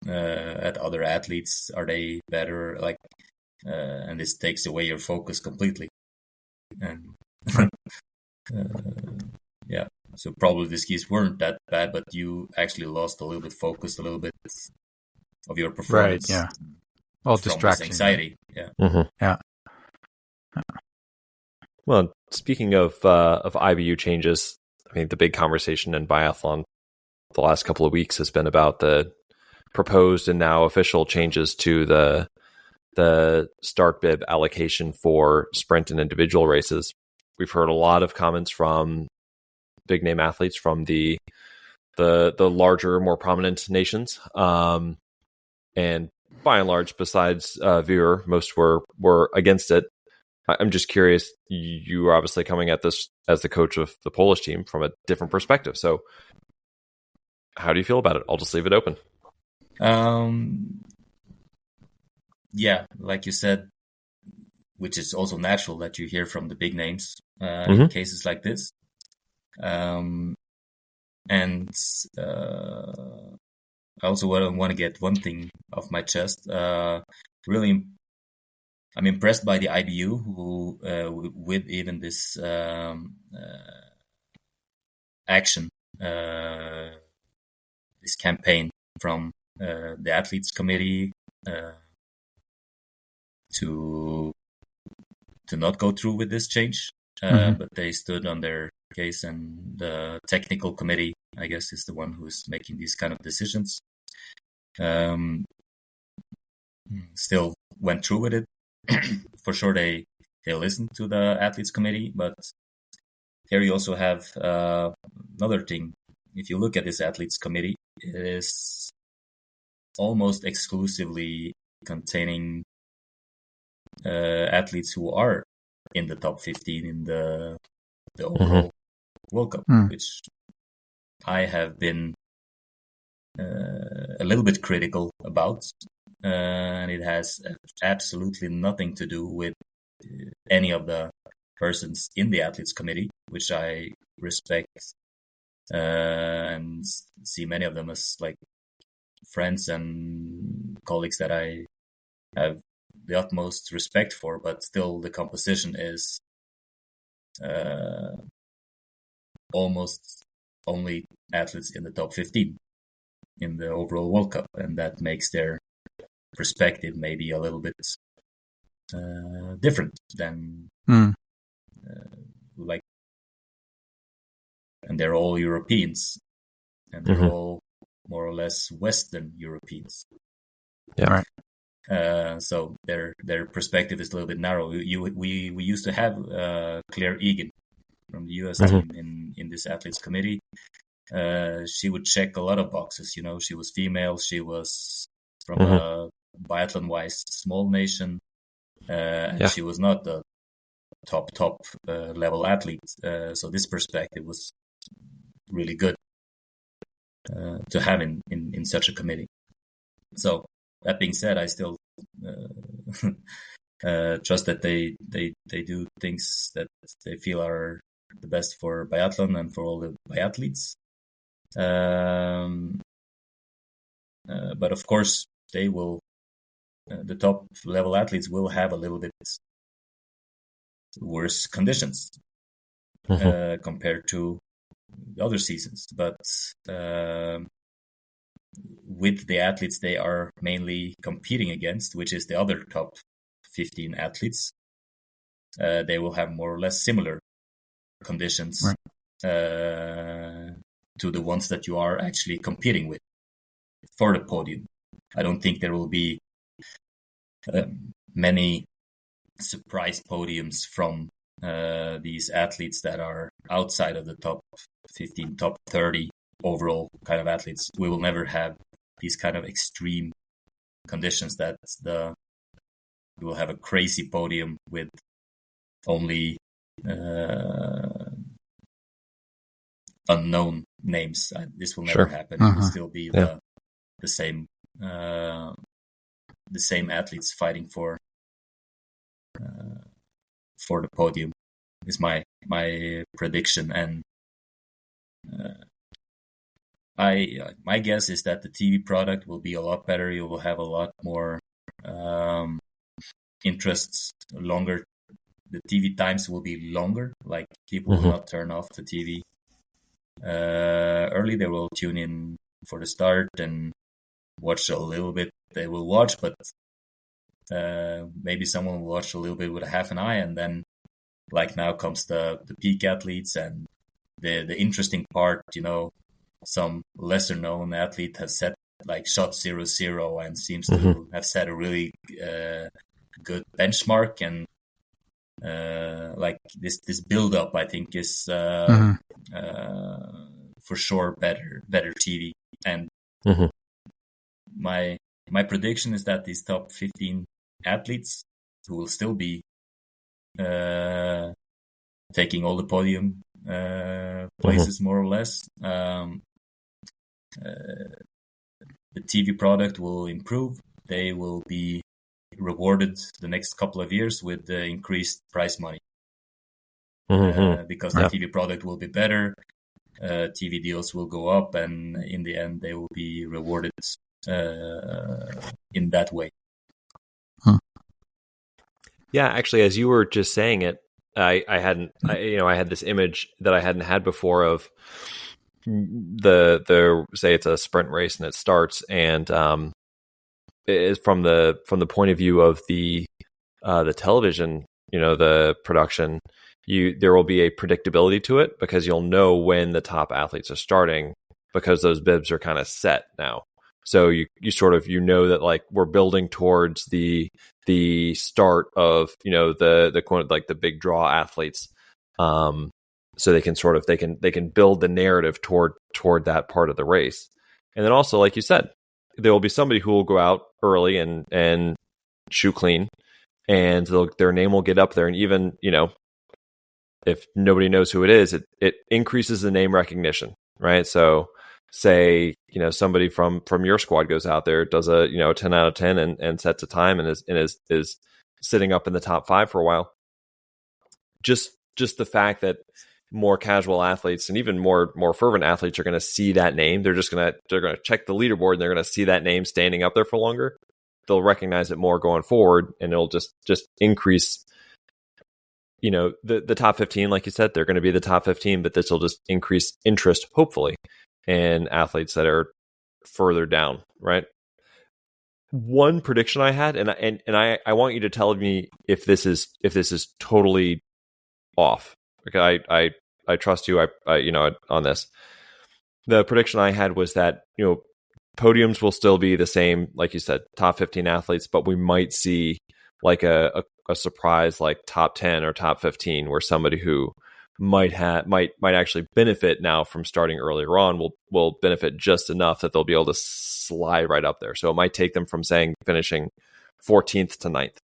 Speaker 3: at other athletes. Are they better? Like, and this takes away your focus completely. And so probably the skis weren't that bad, but you actually lost a little bit focus, a little bit of your performance.
Speaker 1: Right. Yeah. All distraction.
Speaker 3: Anxiety. Yeah.
Speaker 1: Mm-hmm. Yeah.
Speaker 2: Well, speaking of IBU changes, I mean, the big conversation in biathlon the last couple of weeks has been about the proposed and now official changes to the start bib allocation for sprint and individual races. We've heard a lot of comments from big name athletes from the larger, more prominent nations, and by and large, besides Viewer, most were against it. I'm just curious, you are obviously coming at this as the coach of the Polish team from a different perspective. So how do you feel about it? I'll just leave it open.
Speaker 3: Yeah, like you said, which is also natural that you hear from the big names in cases like this. And I also want to get one thing off my chest. Really, I'm impressed by the IBU who, with even this action, this campaign from the athletes committee to not go through with this change, but they stood on their case, and the technical committee, I guess, is the one who's making these kind of decisions. Still went through with it. For sure, they listened to the athletes committee, but here you also have another thing. If you look at this athletes committee, it is almost exclusively containing athletes who are in the top 15 in the overall World Cup, which I have been a little bit critical about, and it has absolutely nothing to do with any of the persons in the athletes committee, which I respect and see many of them as like friends and colleagues that I have the utmost respect for, but still the composition is almost only athletes in the top 15 in the overall World Cup, and that makes their perspective maybe a little bit different than like, and they're all Europeans, and they're all more or less Western Europeans.
Speaker 2: Yeah.
Speaker 3: Right. So their perspective is a little bit narrow. We used to have Claire Egan from the US team in this athletes committee. She would check a lot of boxes. You know, she was female. She was from a biathlon-wise small nation, and she was not the top level athlete. So this perspective was really good to have in such a committee. So that being said, I still trust that they do things that they feel are the best for biathlon and for all the biathletes. But of course, they will. The top level athletes will have a little bit worse conditions compared to the other seasons. But with the athletes they are mainly competing against, which is the other top 15 athletes, they will have more or less similar conditions to the ones that you are actually competing with for the podium. I don't think there will be many surprise podiums from these athletes that are outside of the top 15, top 30 overall kind of athletes. We will never have these kind of extreme conditions that we will have a crazy podium with only unknown names. This will never happen. It will still be the same athletes fighting for the podium is my prediction. And my guess is that the TV product will be a lot better. You will have a lot more interests, longer. The TV times will be longer. Like people will not turn off the TV early. They will tune in for the start and watch a little bit. They will watch, but maybe someone will watch a little bit with a half an eye, and then like now comes the peak athletes and the interesting part. You know, some lesser known athlete has set like shot 0-0 and seems to have set a really good benchmark, and like this build up I think is for sure better TV. And my prediction is that these top 15 athletes who will still be taking all the podium places more or less, the TV product will improve. They will be rewarded the next couple of years with increased prize money because the TV product will be better. TV deals will go up, and in the end, they will be rewarded in that way.
Speaker 2: Yeah, actually, as you were just saying it, I had this image that I hadn't had before of the say it's a sprint race and it starts, and is from the point of view of the television, the production, there will be a predictability to it because you'll know when the top athletes are starting because those bibs are kind of set now. So you sort of that like we're building towards the start of the quote like the big draw athletes, so they can build the narrative toward that part of the race. And then also, like you said, there will be somebody who will go out early and shoot clean, and their name will get up there. And even if nobody knows who it is, it increases the name recognition, right? So say somebody from your squad goes out there, does a 10 out of 10 and sets a time and is sitting up in the top 5 for a while. just the fact that more casual athletes and even more fervent athletes are going to see that name. They're going to check the leaderboard and they're going to see that name standing up there for longer. They'll recognize it more going forward, and it'll just increase. The top 15, like you said, they're going to be the top 15, but this will just increase interest, hopefully, in athletes that are further down, right? One prediction I had, and I want you to tell me if this is totally off. Okay, I trust you. I on this. The prediction I had was that podiums will still be the same, like you said, top 15 athletes, but we might see like a surprise like top 10 or top 15, where somebody who might actually benefit now from starting earlier on will benefit just enough that they'll be able to slide right up there. So it might take them from finishing 14th to 9th.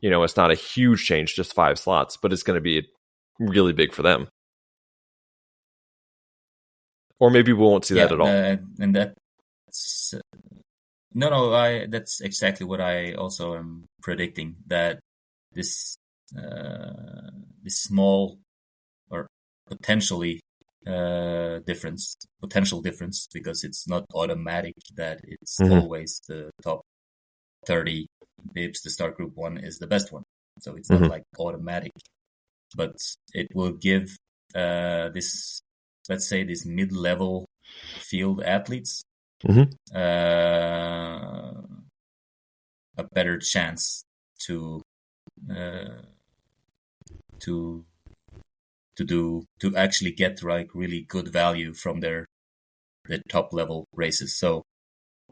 Speaker 2: It's not a huge change, just 5 slots, but it's going to be really big for them. Or maybe we won't see that at all.
Speaker 3: And that's that's exactly what I also am predicting, that this small or potential difference, because it's not automatic that it's always the top 30 bibs. The start group 1 is the best one, so it's not like automatic, but it will give this mid-level field athletes a better chance to actually get like really good value from the top level races. So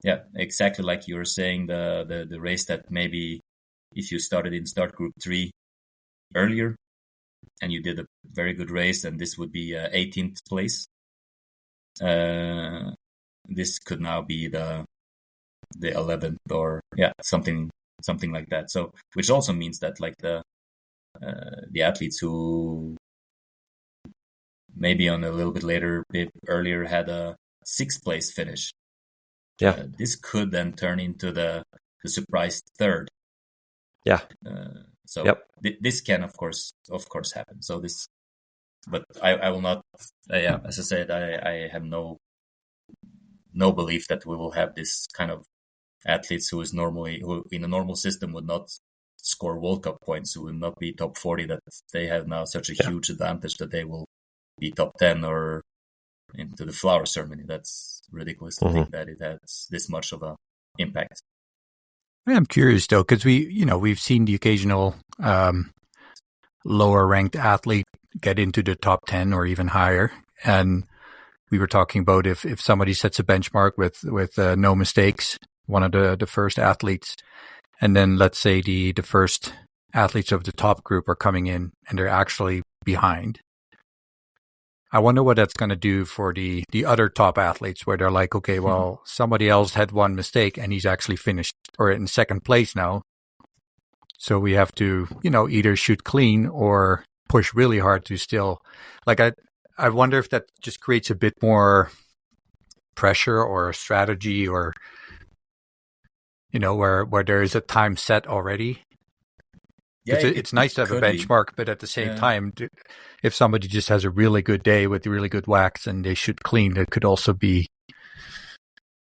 Speaker 3: yeah, exactly like you were saying, the race that maybe if you started in start group 3 earlier and you did a very good race, and this would be 18th place, this could now be the 11th or something like that. So which also means that like the athletes who maybe on a little bit earlier had a 6th place finish, this could then turn into the surprise 3rd. This can of course happen. So this, but I will not. As I said, I have no belief that we will have this kind of athletes who in a normal system would not score World Cup points, who will not be top 40. That they have now such a huge advantage that they will be top 10 or into the flower ceremony. That's ridiculous to think that it has this much of a impact.
Speaker 1: I'm curious though, because we've seen the occasional lower ranked athlete get into the top 10 or even higher, and we were talking about if somebody sets a benchmark with no mistakes, one of the first athletes, and then let's say the first athletes of the top group are coming in and they're actually behind. I wonder what that's going to do for the other top athletes, where they're like, okay, well, somebody else had one mistake and he's actually finished or in 2nd place now. So we have to, either shoot clean or push really hard to still, like, I wonder if that just creates a bit more pressure or strategy, or, where there is a time set already. Yeah, it's nice to have a benchmark, but at the same time, if somebody just has a really good day with really good wax and they shoot clean, it could also be,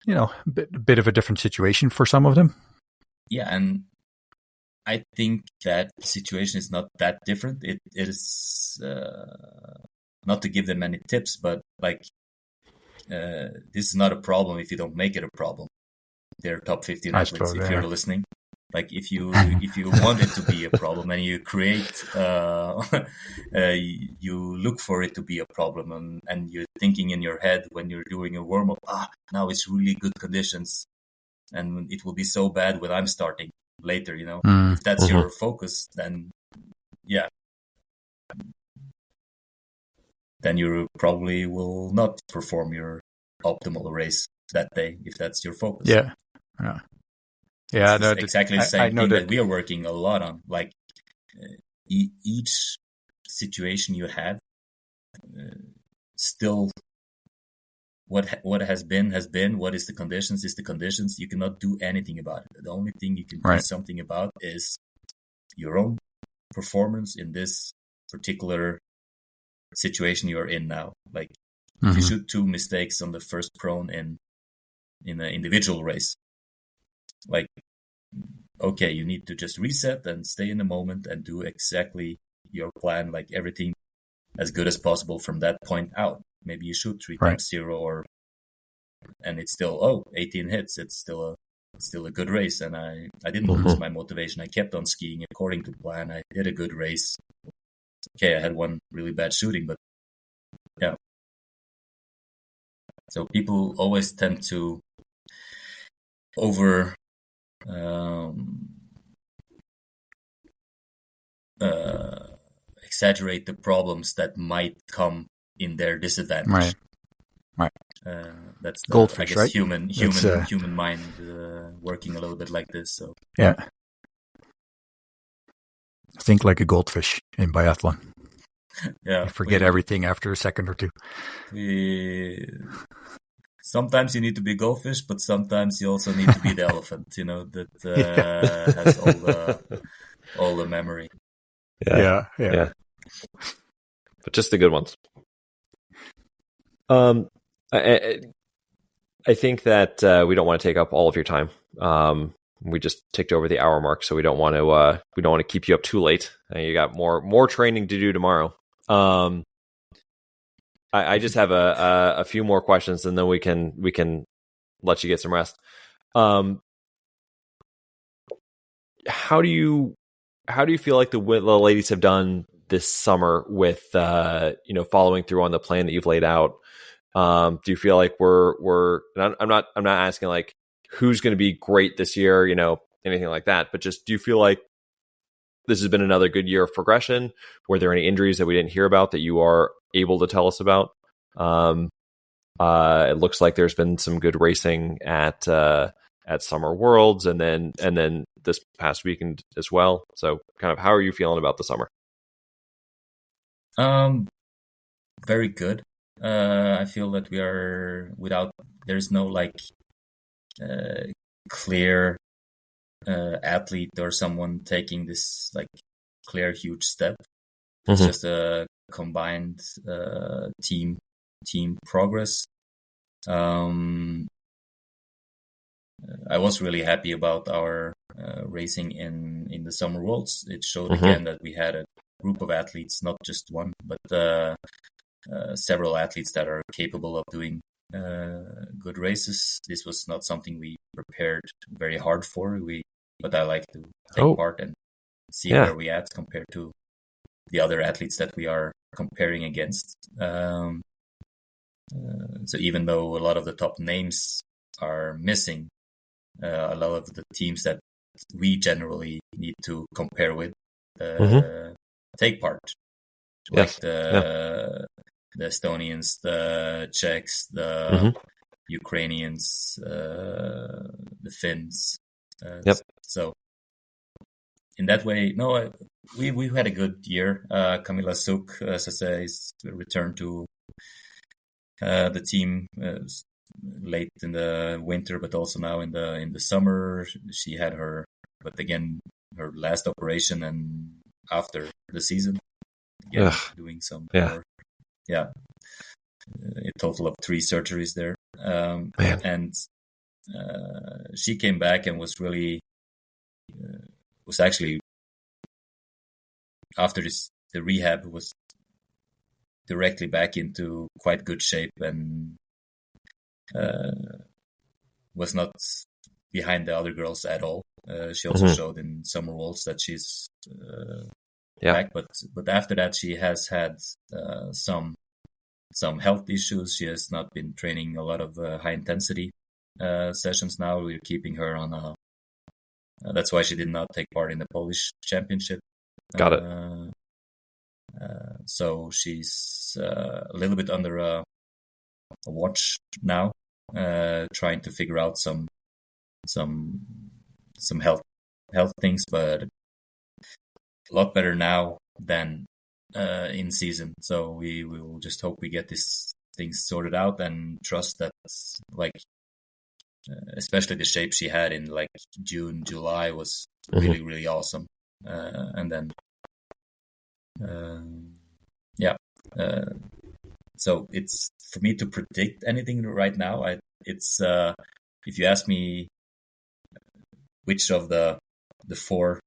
Speaker 1: a bit of a different situation for some of them.
Speaker 3: Yeah, and I think that the situation is not that different. It is not to give them any tips, but like this is not a problem if you don't make it a problem. They're top 15 athletes. If you're listening, like if you want it to be a problem and you create, you look for it to be a problem, and you're thinking in your head when you're doing a warm up, now it's really good conditions, and it will be so bad when I'm starting later. If that's your focus, then then you probably will not perform your optimal race that day if that's your focus. It's exactly the same thing that we are working a lot on. Like each situation you have, still what has been. What is the conditions is the conditions. You cannot do anything about it. The only thing you can do something about is your own performance in this particular situation you're in now. Like if
Speaker 1: Mm-hmm.
Speaker 3: you shoot 2 mistakes on the first prone in an individual race, like, okay, you need to just reset and stay in the moment and do exactly your plan, like everything as good as possible from that point out. Maybe you shoot 3
Speaker 1: Right.
Speaker 3: times 0 and it's still 18 hits. It's still a good race, and I didn't lose my motivation. I kept on skiing according to plan. I did a good race. Okay, I had one really bad shooting, but yeah. So people always tend to over exaggerate the problems that might come in their disadvantage.
Speaker 1: Right.
Speaker 3: That's the,
Speaker 1: Goldfish,
Speaker 3: I guess,
Speaker 1: right?
Speaker 3: human mind working a little bit like this. So
Speaker 1: yeah, think like a goldfish in biathlon.
Speaker 3: Yeah,
Speaker 1: you forget everything after a second or two.
Speaker 3: Sometimes you need to be goldfish, but sometimes you also need to be the elephant. That has all the memory.
Speaker 1: Yeah.
Speaker 2: But just the good ones. I think that we don't want to take up all of your time. We just ticked over the hour mark, so we don't want to keep you up too late. You got more training to do tomorrow. I just have a few more questions, and then we can let you get some rest. How do you feel like the ladies have done this summer with following through on the plan that you've laid out? Do you feel like we're and I'm not asking like who's going to be great this year, anything like that, but just do you feel like this has been another good year of progression? Were there any injuries that we didn't hear about that you are able to tell us about? It looks like there's been some good racing at Summer Worlds and then this past weekend as well. So kind of how are you feeling about the summer?
Speaker 3: Very good. I feel that we are there's no like clear athlete or someone taking this like clear huge step. It's just a combined team progress. I was really happy about our racing in the Summer Worlds. It showed again that we had a group of athletes, not just one, but several athletes that are capable of doing good races. This was not something we prepared very hard for. But I like to take part and see where we at compared to the other athletes that we are comparing against. So even though a lot of the top names are missing, a lot of the teams that we generally need to compare with take part. Like the Estonians, the Czechs, the Ukrainians, the Finns. So in that way, we had a good year. Camilla Suk, as I say, is returned to the team late in the winter, but also now in the summer. She had her last operation and after the season, again, doing some more. Yeah, a total of 3 surgeries there. And she came back and was really was actually after the rehab was directly back into quite good shape and was not behind the other girls at all. She also showed in Summer Worlds that she's back, but after that she has had some health issues. She has not been training a lot of high intensity sessions now. We're keeping her on that's why she did not take part in the Polish championship.
Speaker 2: Got it.
Speaker 3: So she's a little bit under a watch now, trying to figure out some health things, but a lot better now than in season. So we will just hope we get these things sorted out and trust that, like, especially the shape she had in like June, July was really, really awesome. And then Yeah. So it's for me to predict anything right now. It's if you ask me which of the four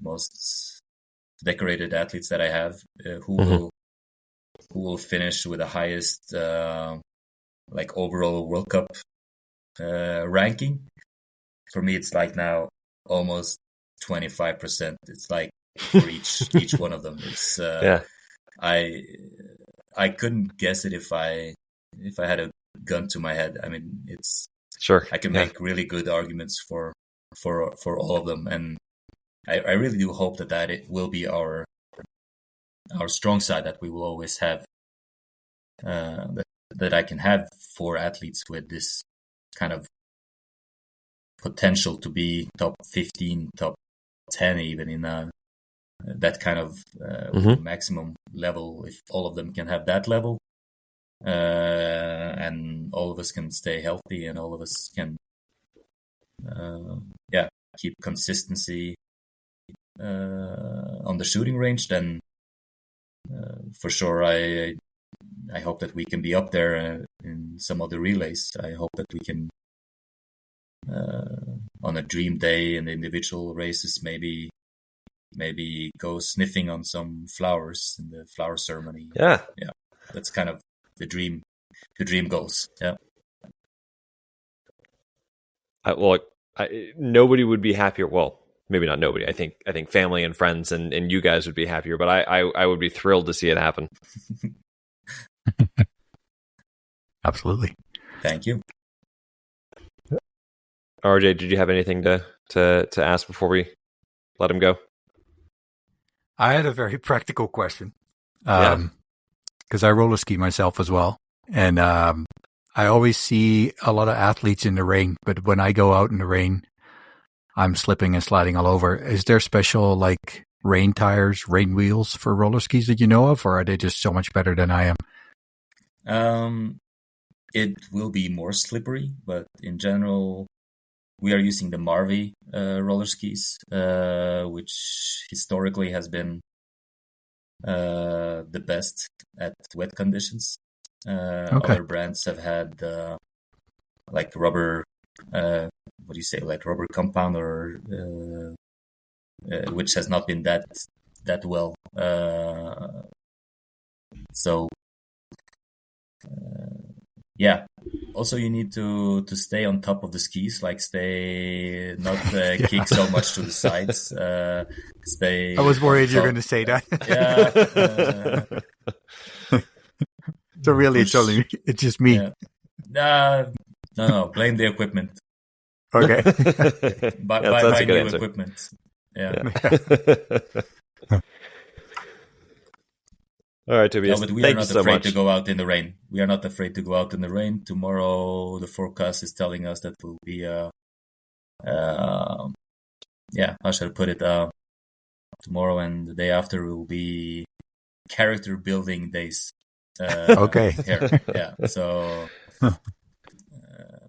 Speaker 3: most decorated athletes that I have, who will finish with the highest like overall World Cup ranking. For me, it's like now almost 25%. It's like for each one of them. It's I couldn't guess it if I had a gun to my head. I mean, it's
Speaker 2: sure
Speaker 3: I can make really good arguments for all of them, and I really do hope that it will be our strong side, that we will always have that I can have 4 athletes with this kind of potential to be top 15, top 10, even in that kind of maximum level. If all of them can have that level, and all of us can stay healthy, and all of us can keep consistency on the shooting range, then for sure I hope that we can be up there in some of the relays. I hope that we can on a dream day in the individual races maybe go sniffing on some flowers in the flower ceremony.
Speaker 2: Yeah,
Speaker 3: that's kind of the dream goals.
Speaker 2: Nobody would be happier. Well, maybe not nobody. I think family and friends and you guys would be happier, but I would be thrilled to see it happen.
Speaker 1: Absolutely.
Speaker 3: Thank you.
Speaker 2: RJ, did you have anything to ask before we let him go?
Speaker 1: I had a very practical question. Because I roller ski myself as well. And I always see a lot of athletes in the rain, but when I go out in the rain, I'm slipping and sliding all over. Is there special like rain tires, rain wheels for roller skis that you know of, or are they just so much better than I am?
Speaker 3: It will be more slippery, but in general, we are using the Marvi roller skis, which historically has been the best at wet conditions. Other brands have had like rubber, what do you say, like rubber compound, or which has not been that well. Also, you need to stay on top of the skis, like not kick so much to the sides. Stay.
Speaker 1: I was worried you're going to say that. So really, it's just me.
Speaker 3: No. Blame the equipment.
Speaker 1: Okay.
Speaker 3: Buy new answer. Equipment.
Speaker 2: All right, Tobias.
Speaker 3: No, but we are not afraid to go out in the rain. We are not afraid to go out in the rain. Tomorrow, the forecast is telling us that will be how should I put it? Tomorrow and the day after will be character building days.
Speaker 1: Okay.
Speaker 3: Here. Yeah. So,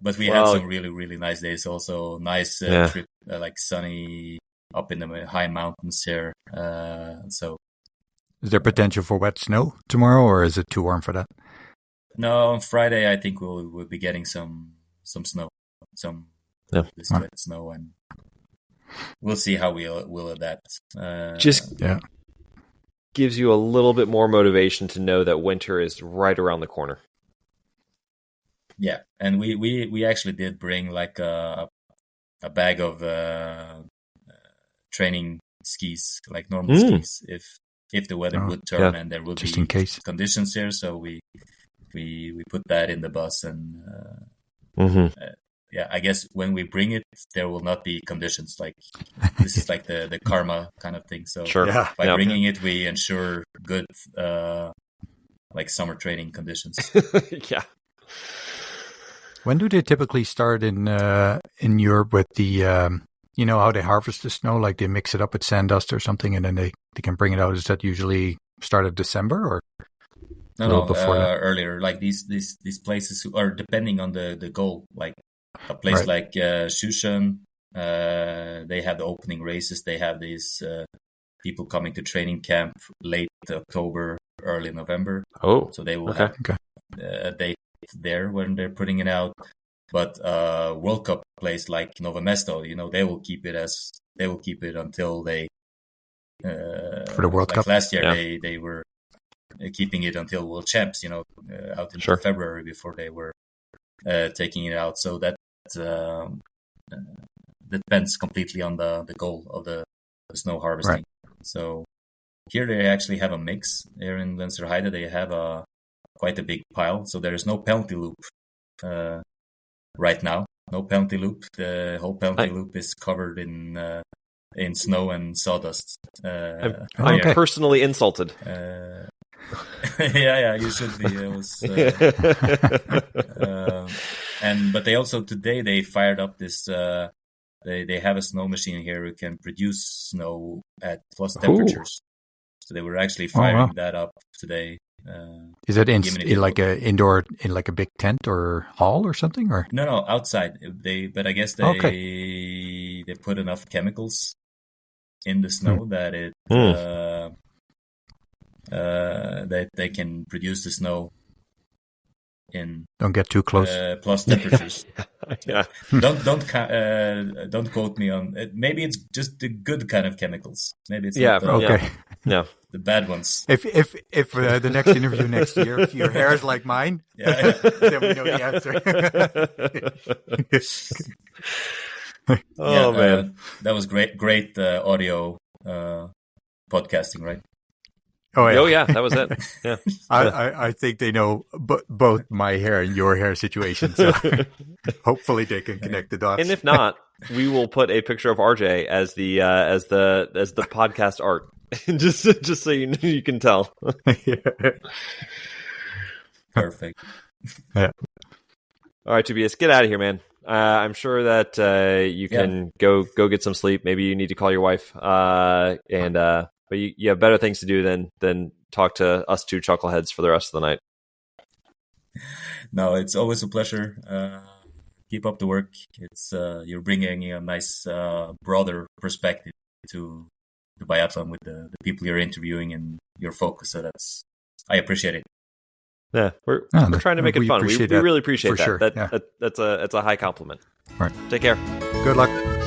Speaker 3: but we had some really, really nice days. Also, nice trip, like sunny up in the high mountains here. So.
Speaker 1: Is there potential for wet snow tomorrow, or is it too warm for that?
Speaker 3: No, on Friday I think we'll be getting some snow, wet snow, and we'll see how we'll adapt.
Speaker 2: Gives you a little bit more motivation to know that winter is right around the corner.
Speaker 3: Yeah, and we actually did bring like a bag of training skis, like normal skis, if the weather would turn and there would be conditions here. So we put that in the bus, and I guess when we bring it, there will not be conditions. Like this is like the karma kind of thing. So by bringing it, we ensure good like summer training conditions.
Speaker 2: Yeah.
Speaker 1: When do they typically start in Europe with the you know how they harvest the snow? Like they mix it up with sand dust or something, and then they can bring it out. Is that usually start of December or
Speaker 3: no before earlier? Like these places are depending on the goal. Like a place like Shushan, they have the opening races. They have these people coming to training camp late October, early November.
Speaker 2: Oh,
Speaker 3: so they will have a date there when they're putting it out. But World Cup place like Novo Mesto, they will keep it until they
Speaker 1: for the World Cup.
Speaker 3: Last year, they were keeping it until World Champs, out in February before they were taking it out. So that depends completely on the goal of the snow harvesting.
Speaker 1: Right.
Speaker 3: So here they actually have a mix. Here in Lenzerheide, they have quite a big pile. So there is no penalty loop right now. No penalty loop. The whole penalty loop is covered in snow and sawdust.
Speaker 2: I'm personally insulted.
Speaker 3: Yeah, you should be. It was, but they also today they fired up this. They have a snow machine here who can produce snow at plus temperatures. So they were actually firing that up today.
Speaker 1: Is it in like a indoor, in like a big tent or hall or something, or
Speaker 3: no, outside? But I guess they put enough chemicals in the snow that it that they can produce the snow in.
Speaker 1: Don't get too close.
Speaker 3: Plus temperatures.
Speaker 2: Yeah.
Speaker 3: Don't quote me on it. Maybe it's just the good kind of chemicals. Maybe it's not the bad ones.
Speaker 1: If the next interview next year, if your hair is like mine, then we know the answer.
Speaker 2: Man,
Speaker 3: that was great audio podcasting, right?
Speaker 2: Oh yeah, that was it. Yeah,
Speaker 1: I think they know both my hair and your hair situation, so hopefully they can connect the dots.
Speaker 2: And if not, we will put a picture of RJ as the podcast art, just so you can tell.
Speaker 3: Perfect.
Speaker 1: Yeah.
Speaker 2: All right, Tobias, get out of here, man. I'm sure that you can go get some sleep. Maybe you need to call your wife, but you have better things to do than talk to us two chuckleheads for the rest of the night.
Speaker 3: No, it's always a pleasure. Keep up the work. It's you're bringing a nice broader perspective to the biathlon with the people you're interviewing and your focus. So I appreciate it.
Speaker 2: Yeah, we're trying to make it fun. We really appreciate that.
Speaker 1: Sure.
Speaker 2: That's a high compliment.
Speaker 1: All right.
Speaker 2: Take care.
Speaker 1: Good luck.